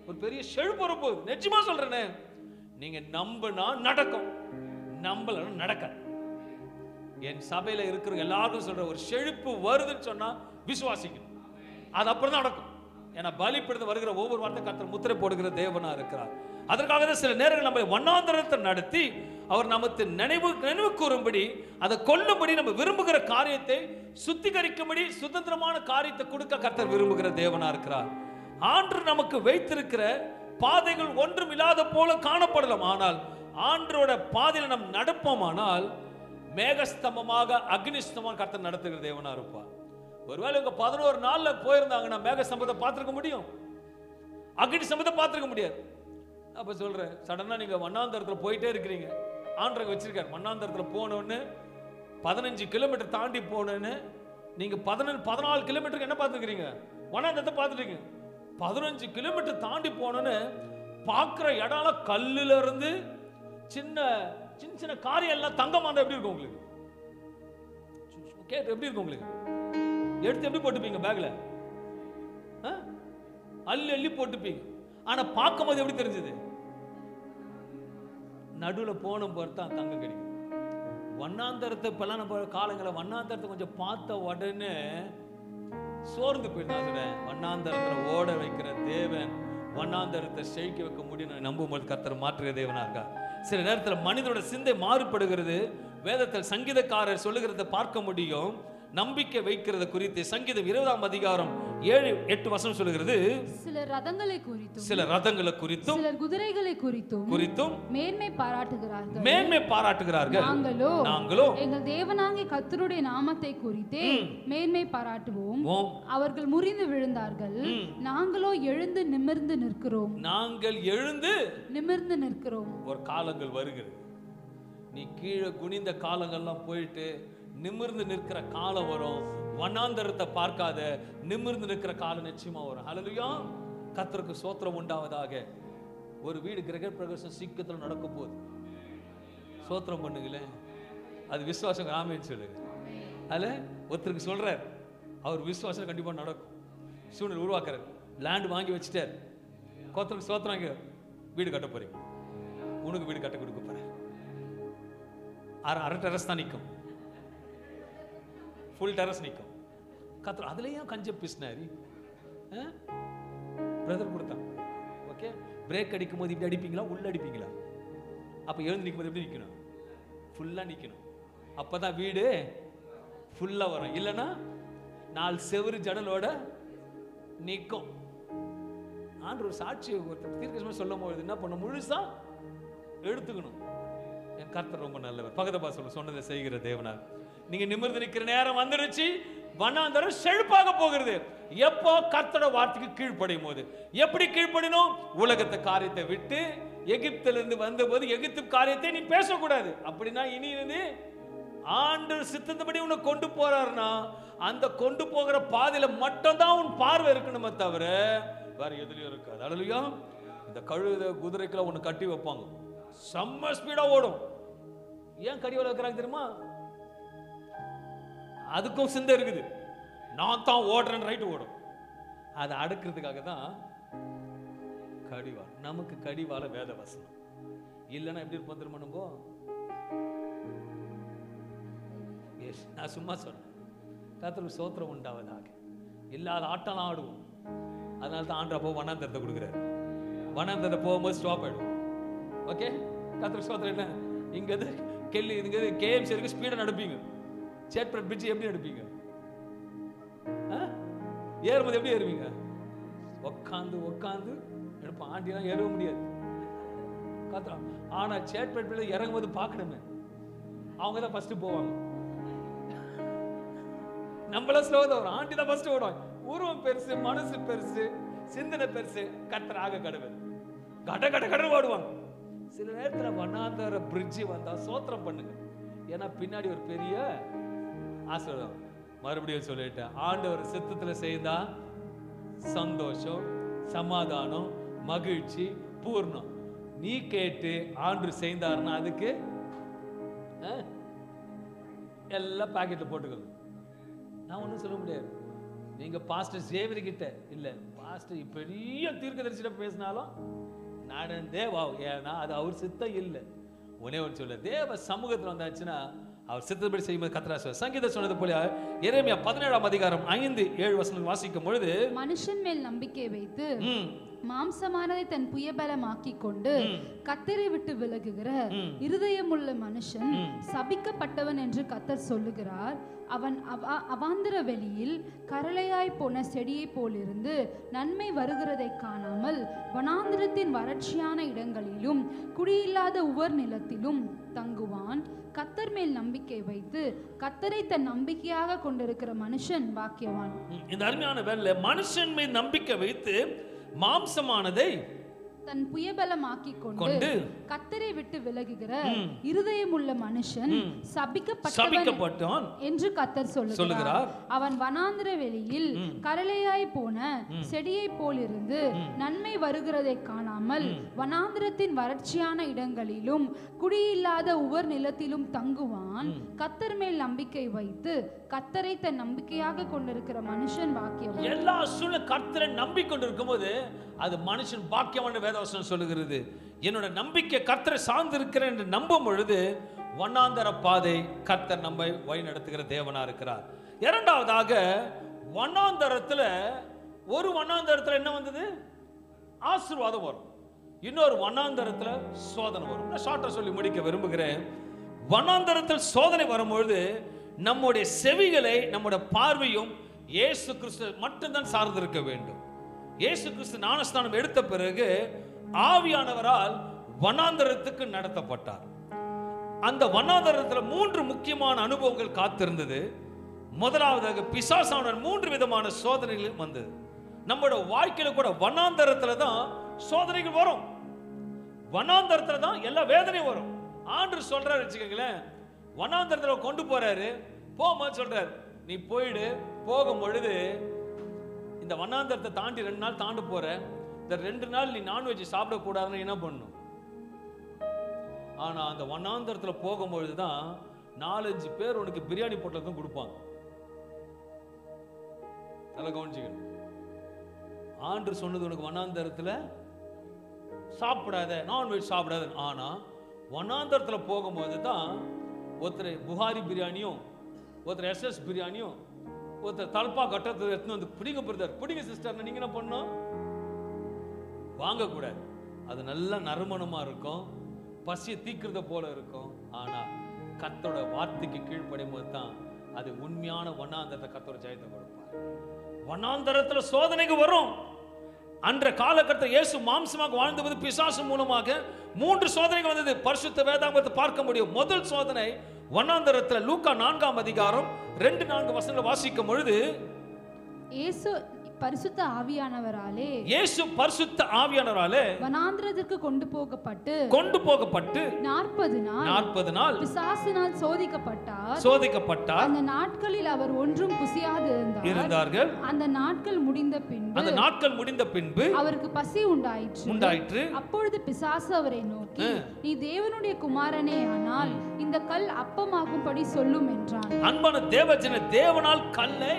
ஒரு பெரிய செழிப்பு வரப்போகுது. நிச்சயமா சொல்றேனே, நீங்க நம்பினா நடக்கும், நம்பலன்னா நடக்காது. என் சபையில இருக்கிற எல்லாருக்கும் சொல்ற, ஒரு செழிப்பு வருதுன்னு சொன்னா விசுவாசிக்கணும், அது அப்புறம் தான் நடக்கும். ஏன்னா பலிப்படுத்த வருகிற ஒவ்வொரு வார்த்தை கர்த்தர் முத்திரை போடுகிற தேவனா இருக்கிறார். அதற்காக தான் சில நேரங்கள் நம்ம வண்ணாந்தரத்தை நடத்தி அவர் நமக்கு நினைவு கூறும்படி, அதை கொள்ளும்படி, நம்ம விரும்புகிற காரியத்தை சுத்திகரிக்கும்படி சுதந்திரமான காரியத்தை கொடுக்க கர்த்தர் விரும்புகிற தேவனா இருக்கிறார். ஆண்டவர் நமக்கு வைத்திருக்கிற பாதைகள் ஒன்றும் இல்லாத போல காணப்படலாம். ஆனால் ஆண்டவரோட பாதையில நாம் நடப்போமானால் மேகஸ்தம்பமாக அக்னிஸ்தமாக கர்த்தர் நடத்துகிற தேவனா இருப்பார். ஒருவேளை இவங்க 11 நாள்ல போயிருந்தாங்கன்னா மேகஸ்தம்பத்தை பார்த்திருக்க முடியும், அக்னி ஸ்தம்பத்தை பார்த்திருக்க முடியாது. அப்ப சொல்றேன், சடனா நீங்க வண்ணாந்தரத்துல போயிட்டே இருக்கிறீங்க, ஆண்டவங்க வச்சிருக்காரு. வண்ணாந்தரத்துல போனோன்னு 15 கிலோமீட்டர் தாண்டி போனோன்னு நீங்க 14 கிலோமீட்டருக்கு என்ன பார்த்துக்கிறீங்க? வண்ணாந்தரத்தை பார்த்துட்டீங்க. 15 கிலோமீட்டர் தாண்டி போனோன்னு பார்க்குற இடம்லாம் கல்லுல இருந்து சின்ன சின்ன சின்ன காரியம் எல்லாம் தங்கமா இருந்தா எப்படி இருக்கும் உங்களுக்கு? கேட்டு எப்படி இருக்கும் உங்களுக்கு? எடுத்து எப்படி போட்டுப்பீங்க? பேக்ல அள்ளி அள்ளி போட்டுப்பீங்க. ஆனா பார்க்கும்போது எப்படி தெரிஞ்சது? நடுவுல போன பொறுத்தான் தங்கம் கிடைக்கும். வண்ணாந்தரத்தை இப்பெல்லாம் நம்ம காலங்களை வண்ணாந்தரத்தை கொஞ்சம் பார்த்த உடனே சோர்ந்து போயிட்டு சொல்றேன். வண்ணாந்தரத்துல ஓட வைக்கிற தேவன் வண்ணாந்தரத்தை செழிக்க வைக்க முடியும் நம்பும்போது கர்த்தர் மாற்றுகிற தேவனா இருக்கா. சில நேரத்தில் மனிதனோட சிந்தை மாறுபடுகிறது. வேதத்தில் சங்கீதக்காரர் சொல்லுகிறத பார்க்க முடியும். நம்பிக்கை வைக்கிறது குறித்து சங்கீதம் 20ஆம் அதிகாரம் 7-8 வசனம் சொல்லுகிறது. சில ரதங்களை குறித்தும் சிலர் குதிரைகளை குறித்தும் மேன்மை பாராட்டுகிறார்கள். நாங்களோ எங்கள் தேவனாகிய கர்த்தருடைய நாமத்தை குறித்தே மேன்மை பாராட்டுவோம். அவர்கள் முறிந்து விழுந்தார்கள், நாங்களோ எழுந்து நிமிர்ந்து நிற்கிறோம். ஒரு காலங்கள் வருகிறது, நீ கீழே குனிந்த காலங்கள்லாம் போயிட்டு நிமிர்ந்து நிற்கிற காலம் வரும். வண்ணாந்தரத்தை பார்க்காத நிமிர்ந்து நிற்கிற காலம் நிச்சயமா வரும். ஹல்லேலூயா, கர்த்தருக்கு ஸ்தோத்திரம் உண்டாவதாக. ஒரு வீடு கிரக பிரவேசம் சீக்கிரத்தில் நடக்க போகுது. ஸ்தோத்திரம் பண்ணுங்களேன். அது விசுவாசம் ஆமென் சொல்லுங்க. அதுல ஒருத்தருக்கு சொல்றார், அவர் விசுவாசம் கண்டிப்பா நடக்கும். சூழ்நிலை உருவாக்குறார். லேண்ட் வாங்கி வச்சுட்டார். கர்த்தருக்கு ஸ்தோத்திரம். வீடு கட்ட போறீங்க, உனக்கு வீடு கட்ட கொடுக்க போறேன். அரை டெரஸ் தான் நிற்கும், ஃபுல் டெரஸ் நிற்கும். கர்த்தர் அதுலயும் கஞ்ச பிஸ்னாரி பிரதர் கொடுத்தான். ஓகே, பிரேக் அடிக்கும் போது இப்படி அடிப்பீங்களா, உள்ள அடிப்பீங்களா? அப்ப எழுந்து நிற்கும் போது எப்படி நிற்கணும்? ஃபுல்லா நிற்கணும். அப்பதான் வீடு ஃபுல்லா வரும். இல்லைன்னா 4 செவரு ஜன்னலோட நிற்கும். ஆண்டவர் சாட்சி தீர்க்கதரிசனம் சொல்லும் போது என்ன பண்ண, முழுசா எடுத்துக்கணும். என் கர்த்தர் ரொம்ப நல்லவர். பக்கத்தப்பா சொன்னதை செய்கிற தேவனார். நீங்க நிமிர்ந்து நிற்கிற நேரம் வந்துருச்சு. வண்ணாந்தரம் செழிப்பாக போகிறது. எப்போ? கர்த்தரோட வார்த்தைக்கு கீழ்ப்படியும் போது. எப்படி கீழ்ப்படினோம்? உலகத்தை காரியத்தை விட்டு எகிப்திலிருந்து வந்தபோது எகிப்து காரியத்தை நீ பேசக்கூடாது. அப்படின்னா இனி இருந்து ஆண்டவர் சித்தத்தபடி உன்னை கொண்டு போறாருன்னா அந்த கொண்டு போகிற பாதையில மட்டும் தான் உன் பார்வை இருக்கணுமே தவிர வேற எதுலயும் இருக்காது. ஹல்லேலூயா. இந்த கழுத குதிரைக்குள்ள ஒன்று கட்டி வைப்பாங்க, செம்ம ஸ்பீடா ஓடும். ஏன் கடிவாளம் வைக்கிறாங்க தெரியுமா? அதுக்கும் சிந்தை இருக்குது, நான் தான் ஓடுறேன் ரைட்டு ஓடும். அதை அடக்கிறதுக்காக தான் கடிவாள். நமக்கு கடிவாள வேத வசனம் இல்லைன்னா எப்படி இருப்போம் தெரியுமா? நம்ம நான் சும்மா சொன்னேன், கர்த்தருக்கு ஸ்தோத்திரம் உண்டாவதாக. இல்லாத ஆட்டம் ஆடுவோம். அதனால தான் ஆண்டவர் அப்போ வண்ணாந்தரத்தை கொடுக்குறாரு. வண்ணாந்தரத்தை போகும்போது ஸ்டாப் ஆயிடும். ஓகே, கர்த்தருக்கு ஸ்தோத்திரம். என்ன இங்க கெல்லி இங்க கேஎம்சி இருக்கு, ஸ்பீடா நடப்பீங்க. சேட்பட் பிரிட்ஜ் எப்படி எடுப்பீங்க? ஏறும்போது எப்படி ஏறுவீங்க? உட்காந்து எடுப்போம். ஆண்டிலாம் ஏறவும் முடியாது. ஆனா சேட்பட் பிரிட்ஜ் இறங்கும் போது பார்க்கணுமே, அவங்க தான் ஃபர்ஸ்ட் போவாங்க. நம்மள ஸ்லோ தான் வரும். ஆண்டி தான் ஃபர்ஸ்ட் ஓடுவாங்க. உருவம் பெருசு, மனசு பெருசு, சிந்தனை பெருசு. கர்த்தராக கடவுள் கட கட கட ஓடுவாங்க. சில நேரத்துல வண்ணாந்தர பிரிட்ஜ் வந்தா சோத்திரம் பண்ணுங்க. ஏன்னா பின்னாடி ஒரு பெரிய ஆசீர்வாதம். மறுபடியும் சொல்லிட்டேன், ஆண்டவர் சித்தத்துல செய்தா சந்தோஷம், சமாதானம், மகிழ்ச்சி, பூர்ணம். நீ கேட்டு ஆண்டு செய்தாருன்னா அதுக்கு எல்லாம் பாக்கெட்ல போட்டுக்கணும். நான் ஒன்றும் சொல்ல முடியாது. நீங்க பாஸ்டர் சேவரி கிட்ட இல்ல, பாஸ்டர் பெரிய தீர்க்கதரிசிட்ட பேசினாலும் நடந்தே வா. ஏன்னா அது அவர் சித்தம் இல்லை. ஒன்னே ஒன்று சொல்ல, தேவ சமூகத்தில் வந்தாச்சுன்னா அவர் சித்தப்படி செய்யும்போது கர்த்தர் சங்கீதம் சொன்னது போல எரேமியா 17ஆம் அதிகாரம் 5-7 வசனம் வாசிக்கும் பொழுது, மனுஷன் மேல் நம்பிக்கை வைத்து மாம்சமானதை தன் புயபலமாக்கி கொண்டு கர்த்தரை விட்டு விலகுகிற இருதயமுள்ள மனுஷன் சபிக்கப்பட்டவன் என்று கர்த்தர் சொல்லுகிறார். அவன் அவாந்தர வெளியில் கரளையாய் போன செடியை போலிருந்து நன்மை வருகிறதை காணாமல் வனாந்திரத்தின் வறட்சியான இடங்களிலும் குடியில்லாத உவர் நிலத்திலும் தங்குவான். கர்த்தர் மேல் நம்பிக்கை வைத்து கர்த்தரை தன் நம்பிக்கையாக கொண்டிருக்கிற மனுஷன் பாக்கியவான். இந்த அருமையான வேலை, மனுஷன் மேல் நம்பிக்கை வைத்து மாம்சமானதை தன் புயபலமாக்கி கொண்டு கர்த்தரை விட்டு விலகுகிற இருதயமுள்ள மனுஷன் சபிக்கப்பட்டவன் என்று கர்த்தர் சொல்லுகிறார். அவன் வனாந்திர வெளியில் கரளையாய் போன செடியை போலிருந்து நன்மை வருகிறதை காணாமல் வனாந்திரத்தின் வறட்சியான இடங்களிலும் குடியில்லாத உவர் நிலத்திலும் தங்குவான். கர்த்தர் மேல் நம்பிக்கை வைத்து கர்த்தரை தன் நம்பிக்கையாக கொண்டிருக்கிற மனுஷன் பாக்கியவான். எல்லா சூழ்நிலை கர்த்தரை நம்பிக்கொண்டிருக்கும் போது அது மனுஷன் பாக்கியவான் வேதவசனம் சொல்லுகிறது. என்னோட நம்பிக்கை கர்த்தரை சார்ந்து இருக்கிறேன் என்று நம்பும் பொழுது வனாந்தர பாதை கர்த்தர் நம்மை வழி நடத்துகிற தேவனா இருக்கிறார். இரண்டாவதாக வனாந்தரத்துல என்ன வந்தது? ஆசீர்வாதம் வரும். இன்னொரு வனாந்தரத்துல சோதனை வரும். நான் ஷார்ட்டா சொல்லி முடிக்க விரும்புகிறேன். வனாந்தரத்தில் சோதனை வரும்பொழுது நம்முடைய செவிகளை நம்முடைய பார்வையும் இயேசு கிறிஸ்து மட்டும்தான் சார்ந்திருக்க வேண்டும். இயேசு கிறிஸ்து ஞானஸ்நானம் எடுத்த பிறகு ஆவியானவரால் வனாந்தரத்துக்கு நடத்தப்பட்டார். அந்த வனாந்தரத்தில் 3 முக்கியமான அனுபவங்கள் காத்திருந்தது. முதலாவதாக பிசாசானவர் 3 விதமான சோதனைகள் வந்தது. நம்மளோட வாழ்க்கையில கூட வனாந்தரத்துல தான் சோதனைகள் வரும். வனாந்தரத்துல தான் எல்லா வேதனையும் வரும். ஆண்டவர் சொல்றாரு வச்சுக்கங்களேன், வனாந்தரத்துல கொண்டு போறாரு, போகும்போது சொல்றாரு நீ போயிடு. போகும் பொழுது இந்த வனாந்தரத்தை தாண்டி 2 நாள் தாண்டு போற, இந்த 2 நாள் நீ நான்வெஜ் சாப்பிடக்கூடாதுன்னு என்ன பண்ணும்? ஆனா அந்த வனாந்தரத்துல போகும்பொழுது தான் 4-5 பேர் உனக்கு பிரியாணி பொட்டலத்தும் கொடுப்பாங்க. நல்லா கவனிச்சுக்கணும். ஆண்டவர் சொன்னது உனக்கு வனாந்தரத்துல சாப்பிடாத, நான்வெஜ் சாப்பிடாத. ஆனா வனாந்தரத்துல போகும்போது தான் ஒருத்தர் புகாரி பிரியாணியும், ஒருத்தர் SS பிரியாணியும், ஒருத்தர் தல்பா கட்டத்தை எடுத்துன்னு வந்து பிடிங்க பிரதர், பிடிங்க சிஸ்டர், நீங்க என்ன பண்ணணும்? வாங்கக்கூடாது. அது நல்ல நறுமணமா இருக்கும், பசியை தீக்கிறத போல இருக்கும். ஆனா கர்த்தரோட வார்த்தைக்கு கீழ்ப்படும் போது தான் அது உண்மையான வனாந்தரத்தை கர்த்தரோட ஜெயத்தை கொடுப்பார். வனாந்தரத்துல சோதனைக்கு வரும். அன்ற காலகட்டத்தில் இயேசு மாம்சமாக வாழ்ந்தபோது பிசாசு மூலமாக 3 சோதனைகள் வந்தது. பரிசுத்த வேதாகமத்தை பார்க்க முடியும். முதல் சோதனை வனாந்தரத்தில் லூக்கா 4ஆம் அதிகாரம் 2-4 வசனங்களை வாசிக்கும் பொழுது இயேசு பரிசுத்த ஆவியானவராலே வனாந்திரத்திற்கு கொண்டு போகப்பட்டு 40 நாள் பிசாசினால் சோதிக்கப்பட்டார். அந்த நாட்களில் அவர் ஒன்றும் புசியாது இருந்தார்கள். அந்த நாட்கள் முடிந்த பின்பு அவருக்கு பசி உண்டாயிற்று. அப்பொழுது பிசாசு அவரை நோக்கி, நீ தேவனுடைய குமாரனே ஆனால் இந்த கல் அப்பமாகும்படி சொல்லும் என்றான். அன்பான தேவஜன, தேவனால் கல்லை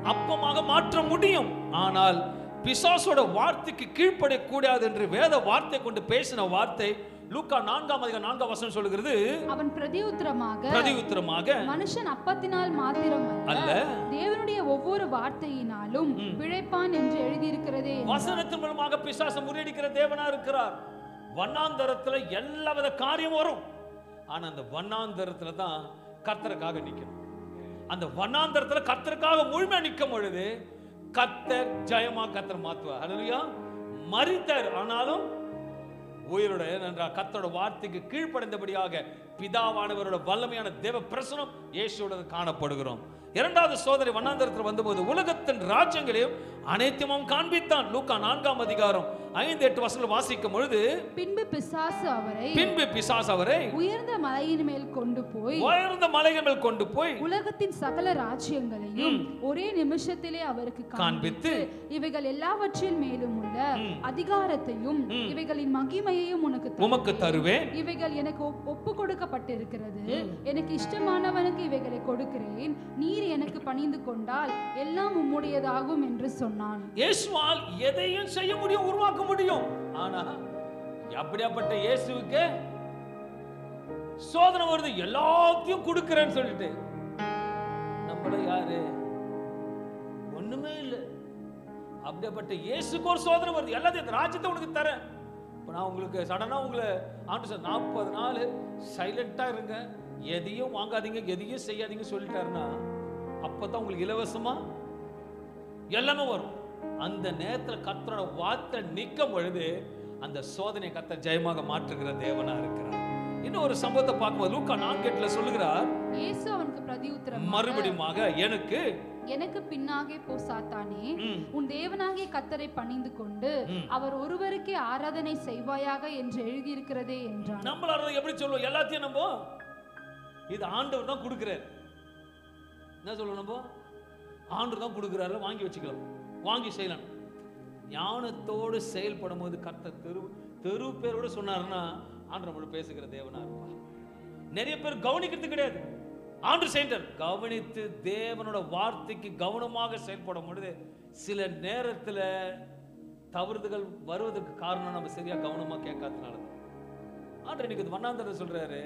அப்பமாக மாற்ற முடியும். ஆனால் பிசாசோட வார்த்தைக்கு கீழ்ப்படக்கூடாது என்று வேத வார்த்தை கொண்டு பேசின வார்த்தை லூக்கா 4ஆம் அதிகாரம் 4ஆம் வசனம் சொல்கிறது. அவன் பிரதியுத்தரமாக மனுஷன் அப்பத்தினால் மாத்திரம் அல்ல, தேவனுடைய ஒவ்வொரு வார்த்தையினாலும் பிழைப்பான் என்று எழுதியிருக்கிறதே. வசனத்தின் மூலமாக பிசாசை முறியடிக்கிற தேவனா இருக்கிறார். வனாந்தரத்துல எல்லாவித காரியம் வரும். ஆனா அந்த வனாந்தரத்துல தான் கர்த்தருக்காக நிக்கணும். அந்த வனாந்தரத்துல கர்த்தருக்காக முழுமையா நிற்கும் பொழுது கர்த்தர் ஜெயமா கர்த்தர் மாத்துவார். ஹல்லேலூயா. மரித்தார் ஆனாலும் உயிரோட கர்த்தரோட வார்த்தைக்கு கீழ்ப்படைந்தபடியாக பிதாவானவரோட வல்லமையான தேவ பிரசனம் இயேசுவோட காணப்படுகிறோம். இரண்டாவது சோதனை வனாந்தரத்தில் வந்தபோது உலகத்தின் ராஜ்யங்களையும் அனைத்தும் காண்பித்தான். லூக்கா 4ஆம் அதிகாரம் 5-8 வசனங்களை வாசிக்கும் பொழுது பின்பு பிசாசு அவரை உயர்ந்த மலையின் மேல் கொண்டு போய் உலகத்தின் சகல ராஜ்யங்களையும் ஒரே நிமிஷத்திலே அவருக்கு காண்பித்து இவைகள் எல்லாவற்றின் மேலும் உள்ள அதிகாரத்தையும் இவைகளின் மகிமையையும் உமக்கு தருவேன். இவைகள் எனக்கு ஒப்பு கொடுக்கப்பட்டிருக்கிறது. எனக்கு இஷ்டமானவனுக்கு இவைகளை கொடுக்கிறேன். நீர் எனக்கு பணிந்து கொண்டால் எல்லாம் உம்முடையதாகும் என்று சொன்னான். இயேசுவால் எதையும் செய்ய முடியும், உருவாக்க முடியும். ஆனா அப்படியாப்பட்ட இயேசுவுக்கு சோதனை வருது. எல்லாத்தையும் கொடுக்கிறேன்னு சொல்லிட்டு நம்மள யாரு? ஒண்ணுமே இல்லை. அப்படியாப்பட்ட இயேசுக்கு ஒரு சோதனை வருது. எல்லாத்தையும் ராஜ்யத்தை உனக்கு தரேன். நான் உங்களுக்கு சடனா உங்களை 40 நாள் சைலண்டா இருங்க, எதையும் வாங்காதீங்க, எதையும் செய்யாதீங்க சொல்லிட்டாருன்னா அப்பதான் உங்களுக்கு இலவசமா எல்லாமே வரும். அந்த நேரத்தில் கர்த்தரோட வார்த்தை நிற்கும் பொழுது அந்த சோதனை கர்த்தர் ஜெயமாக மாற்றுகிற தேவனா இருக்கிறார். இன்னும் ஒரு சம்பவத்தை பார்க்கும்போது லூக்கா 4:8 சொல்லுகிறார், இயேசு அவனுக்கு பிரதியுத்தரமாக மறுபடியுமாக எனக்கு எனக்கு பின்னாக போ சாத்தானே, உன் தேவனாகிய கர்த்தரை பணிந்து கொண்டு அவர் ஒருவருக்கே ஆராதனை செய்வாயாக என்று எழுதியிருக்கிறதே என்றான். நம்மளால எப்படி சொல்லுவோம்? எல்லாத்தையும் நம்ம இது ஆண்டவர் தான் கொடுக்கிறார். என்ன சொல்லுவோம்? நம்ம ஆண்டவர் தான் கொடுக்கிறாரு, வாங்கி வச்சுக்கலாம், வாங்கி செய்யலாம். ஞானத்தோடு செயல்படும் போது கர்த்தர் தெரு பேரோட சொன்னாருன்னா ஆண்டவர் நம்மளோட பேசுகிற தேவனா இருப்பா. நிறைய பேர் கவனிக்கிறது கிடையாது. ஆண்டவர் செய்தார், கவனித்து தேவனோட வார்த்தைக்கு கவனமாக செயல்படும் பொழுது சில நேரத்தில் தவறுதல் வருவதற்கு காரணம் நம்ம சரியா கவனமா கேட்காதனால தான். ஆண்டவர் இன்னைக்கு வண்ணாந்தரத்தை சொல்றாரு.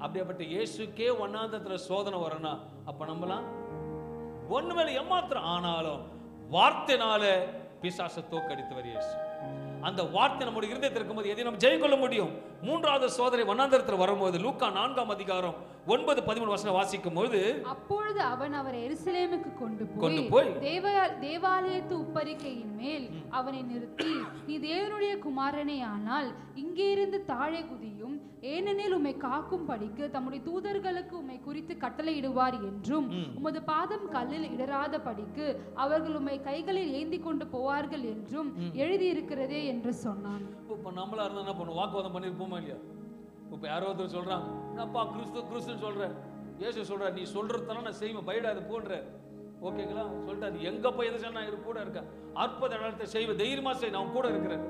அப்படியாப்பட்ட இயேசுக்கே வண்ணாந்தரத்துல சோதனை வரனா அப்ப நம்மளாம் ஒண்ணு மேல ஏமாத்திரம். ஆனாலும் வார்த்தைனால பிசாசை தோக்கடித்தவர் இயேசு. அந்த வார்த்தை நம்முடைய இருதயத்தில் இருக்கும்போது எதையும் நம்ம ஜெயம் கொள்ள முடியும். மூன்றாவது சோதனை வண்ணாந்தரத்தில் வரும்போது லூக்கா 4ஆம் அதிகாரம் 9-13 வசனம் வாசிக்கும் போது, அப்பொழுது அவன் அவரை எருசலேமுக்கு கொண்டு போய் தேவாலயத்து உப்பரிக்கையின் மேல் அவனை நிறுத்தி, நீ தேவனுடைய குமாரனே ஆனால் இங்கே இருந்து தாழே குதியும், ஏனெனில் உம்மை காக்கும் படிக்கு தம்முடைய தூதர்களுக்கு உம்மை குறித்து கட்டளையிடுவார் என்றும் உமது பாதம் கல்லில் இடராத படிக்கு அவர்கள் உம்மை கைகளில் ஏந்தி கொண்டு போவார்கள் என்றும் எழுதியிருக்கிறதே என்று சொன்னான். இப்ப நம்மளா இருந்தா என்ன பண்ணுவோம்? வாக்குவாதம் பண்ணிருப்போமா இல்லையா? இப்ப யாரோ ஒருத்தர் சொல்றாங்க, அப்பா கிறிஸ்துன்னு சொல்ற, இயேசு சொல்ற, நீ சொல்றதெல்லாம் நான் செய்வேன், பயடாது போன்ற. ஓகேங்களா? சொல்லிட்டாரு, எங்க போய் எதை சொன்னா இது கூட இருக்க, அற்புத இடத்தை செய்வேன், தைரியமா செய், நான் கூட இருக்கிறேன்.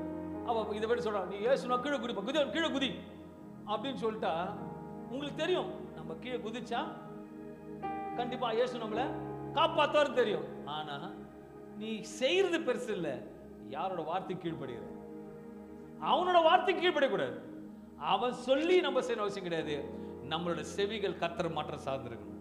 அவ இதை விட சொல்றான், நீ இயேசுனா கீழே குதிப்பா, கீழே குதி அப்படின்னு சொல்லிட்டா உங்களுக்கு தெரியும், நம்ம கீழே குதிச்சா கண்டிப்பா இயேசு நம்மளை காப்பாத்தாரு தெரியும். ஆனா நீ செய்யறது பெருசு இல்ல, யாரோட வார்த்தை கீழ்படுகிற, அவனோட வார்த்தை கீழ்படக்கூடாது. அவன் சொல்லி நம்ம செய்யணும் அவசியம் கிடையாது. நம்மளோட செவிகள் கர்த்தர் மாற்றம் சார்ந்திருக்கணும்.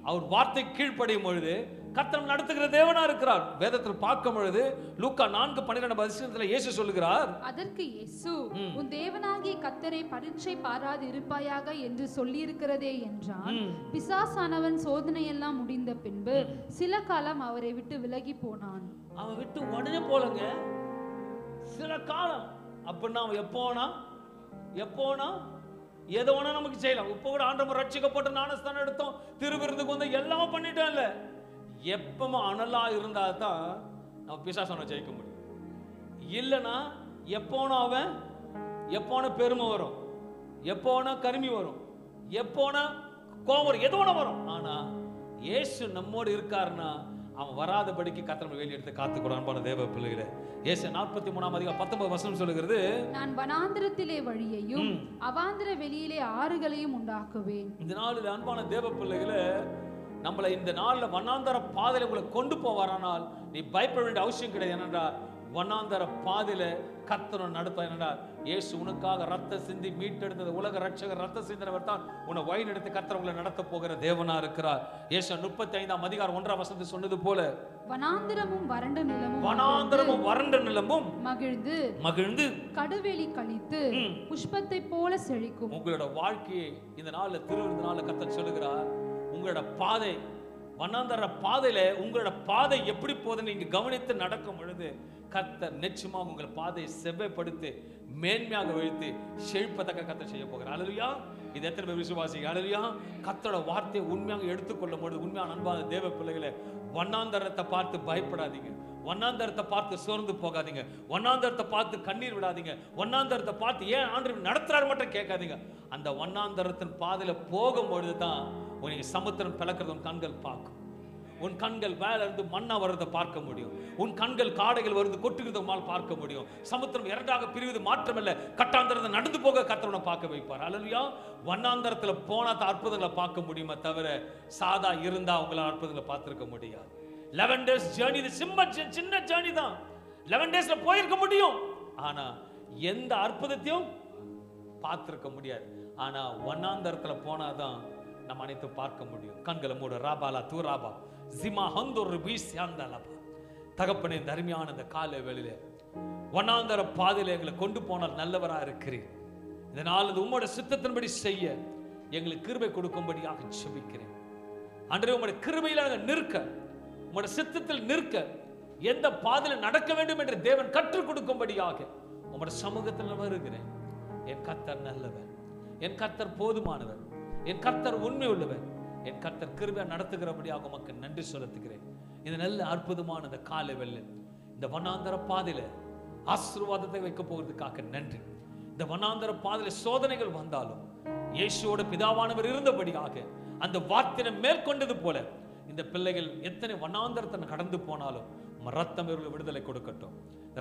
அவர் வார்த்தை கீழ்ப்படியும் பொழுது கர்த்தர் நடத்துகிற தேவனா இருக்கிறார். வேதத்தில் பார்க்கும் பொழுது லூக்கா 4:12 இயேசு சொல்லுகிறார், அதற்கு இயேசு, உன் தேவனாகிய கர்த்தரை பரீட்சை பாராது இருப்பாயாக என்று சொல்லி இருக்கிறதே என்றான். பிசாசானவன் சோதனையெல்லாம் முடிந்த பின்பு சில காலம் அவரை விட்டு விலகி போனான். அவன் விட்டு உடனே போலங்க, சில காலம். அப்படின்னா அவன் எப்போனா எதை வேணா நமக்கு செய்யலாம். இப்ப கூட ஆண்டவர் ரட்சிக்கப்பட்டு ஞானஸ்தானம் எடுத்தோம், திருவிருந்துக்கு வந்து எல்லாம் பண்ணிட்டோம் இல்ல. எப்பவும் அனலா இருந்தா தான் நம்ம பிசாசனை ஜெயிக்க முடியும். இல்லைன்னா எப்போனா பெருமை வரும், எப்போனா கருமி வரும், எப்போனா கோபம், எது வேணா வரும். ஆனா இயேசு நம்மோடு இருக்காருன்னா அவன் வராதபடிக்கு கர்த்தர் வேலி எடுத்து காத்துக்கூட. அன்பான தேவ பிள்ளைகளே, ஏசாயா 43ஆம் அதிகாரம் 19 வசனம் சொல்லுகிறது, நான் வனாந்திரத்திலே வழியையும் அவாந்திர வெளியிலே ஆறுகளையும் உண்டாக்குவேன். இந்த நாளில் அன்பான தேவ பிள்ளைகளே, நம்மளை இந்த நாளில் வனாந்தர பாதையில உங்களை கொண்டு போவாரானால் நீ பயப்பட வேண்டிய அவசியம் கிடையாது. என்னடா வனாந்தர பாதையில கர்த்தர் நடத்த. என்னடா இயேசு உனக்காக ரத்த சிந்தி மீட்டெடுத்தது, உலக ரட்சகர் ரத்த சிந்தினவர் தான் உன்னை வழி நடத்தி கர்த்தர் உங்களை நடத்த போகிற தேவனா இருக்கிறார். ஏசாயா 35ஆம் அதிகாரம் 1ஆம் வசனத்தில் சொன்னது போல, வனாந்திரமும் வறண்ட நிலமும் மகிழ்ந்து கடுவெளி கழித்து புஷ்பத்தை போல செழிக்கும். உங்களோட வாழ்க்கையை இந்த நாள்ல திருவிருந்த நாள்ல கர்த்தர் சொல்லுகிறார், உங்களோட பாதை வனாந்தர பாதையில உங்களோட பாதை எப்படி போகுதுன்னு நீங்க கவனித்து நடக்கும் பொழுது கர்த்தர் நிச்சயமா உங்கள் பாதையை செவ்வைப்படுத்தி மேன்மையாக வைத்து செழிப்பதற்க கர்த்தர் செய்ய போகிறார். அல்லேலூயா. இது எத்தனை பேர் விசுவாசிங்க? அல்லேலூயா. கர்த்தரோட வார்த்தையை உண்மையாக எடுத்துக்கொள்ளும் பொழுது உண்மையான அன்பான தேவ பிள்ளைகளை, வண்ணாந்தரத்தை பார்த்து பயப்படாதீங்க, வண்ணாந்தரத்தை பார்த்து சோர்ந்து போகாதீங்க, வண்ணாந்தரத்தை பார்த்து கண்ணீர் விடாதீங்க, வண்ணாந்தரத்தை பார்த்து ஏன் ஆண்டவர் நடத்துறாரு மட்டும் கேட்காதீங்க. அந்த வண்ணாந்தரத்தின் பாதையில போகும்பொழுது தான் உனக்கு சமுத்திரம் பிளக்கிறது உன் கண்கள் பார்க்கும். உன் கண்கள் வேலை இருந்து மண்ணா வர்றதை பார்க்க முடியும். உன் கண்கள் காடைகள் வருது கொட்டுகிறது பார்க்க முடியும். சமுத்திரம் இரண்டாக பிரிவது மாற்றமில்லை, கட்டாந்தரத்தை நடந்து போக கர்த்தரை பார்க்க வைப்பார். அல்லேலூயா. வண்ணாந்தரத்துல போனா தான் அற்புதங்களை பார்க்க முடியுமே தவிர சாதா இருந்தா உங்களால் அற்புதங்களை பார்த்திருக்க முடியாது. 11 days ஜர்னி, இது சின்ன ஜர்னி தான். 11 daysல போயிருக்க முடியும், ஆனா எந்த அற்புதத்தையும் பார்த்திருக்க முடியாது. ஆனா வண்ணாந்தரத்துல போனாதான் நம்ம அனைத்து பார்க்க முடியும். கண்களை மூட. ராபாலா தூராபா ஜிமா ஹந்தோர் பீஸ்யாந்தலபா. தகப்பனே, இந்த அருமையான இந்த காலை வேளையிலே வண்ணாந்தர பாதையில எங்களை கொண்டு போனால் நல்லவரா இருக்கிறீர். இதனால் இது உம்மோட சித்தத்தின்படி செய்ய எங்களுக்கு கிருபை கொடுக்கும்படியாக ஜெபிக்கிறேன். அன்றே உம்முடைய கிருபையில நிற்க, உம்முடைய சித்தத்தில் நிற்க, எந்த பாதையில நடக்க வேண்டும் என்று தேவன் கற்றுக் கொடுக்கும்படியாக உம்முடைய சமூகத்தில் வருகிறேன். என் கர்த்தர் நல்லவர், என் கர்த்தர் போதுமானவர், என் கர்த்தர் உண்மை உள்ளவர், என் கர்த்தர் கிருபையா நடத்துகிறபடியாக உமக்கு நன்றி செலுத்துகிறேன். இந்த நல்ல அற்புதமான இந்த காலை வெள்ளை இந்த வனாந்தர பாதையில ஆசீர்வாதத்தை வைக்க போகிறதுக்காக நன்றி. இந்த வனாந்தர பாதையில சோதனைகள் வந்தாலும் இயேசுவோட பிதாவானவர் இருந்தபடியாக அந்த வார்த்தையை மேற்கொண்டது போல இந்த பிள்ளைகள் எத்தனை வனாந்தரத்தை கடந்து போனாலும் ரத்தம் இவர்களுக்கு விடுதலை கொடுக்கட்டும்,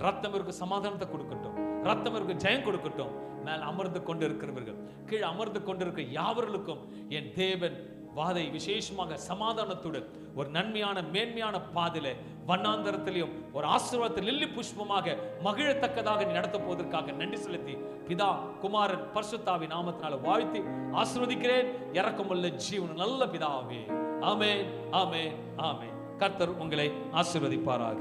ரத்தம் இவருக்கு சமாதானத்தை கொடுக்கட்டும், ரத்தம் இவருக்கு ஜெயம் கொடுக்கட்டும். மேல் அமர்ந்து கொண்டு இருக்கிறவர்கள், கீழே அமர்ந்து கொண்டிருக்க யாவர்களுக்கும் என் தேவன் வாதை விசேஷமாக சமாதானத்துடன் ஒரு நன்மையான மேன்மையான பாதையில வண்ணாந்தரத்திலையும் ஒரு ஆசீர்வாதத்தை லில்லி புஷ்பமாக மகிழத்தக்கதாக நடத்த போவதற்காக நன்றி செலுத்தி பிதா குமாரன் பரிசுத்தாவின் நாமத்தினால வாழ்த்தி ஆசீர்வதிக்கிறேன். இரக்கமுள்ள ஜீவன் நல்ல பிதாவே. ஆமென், ஆமென், ஆமென். கர்த்தர் உங்களை ஆசீர்வதிப்பாராக.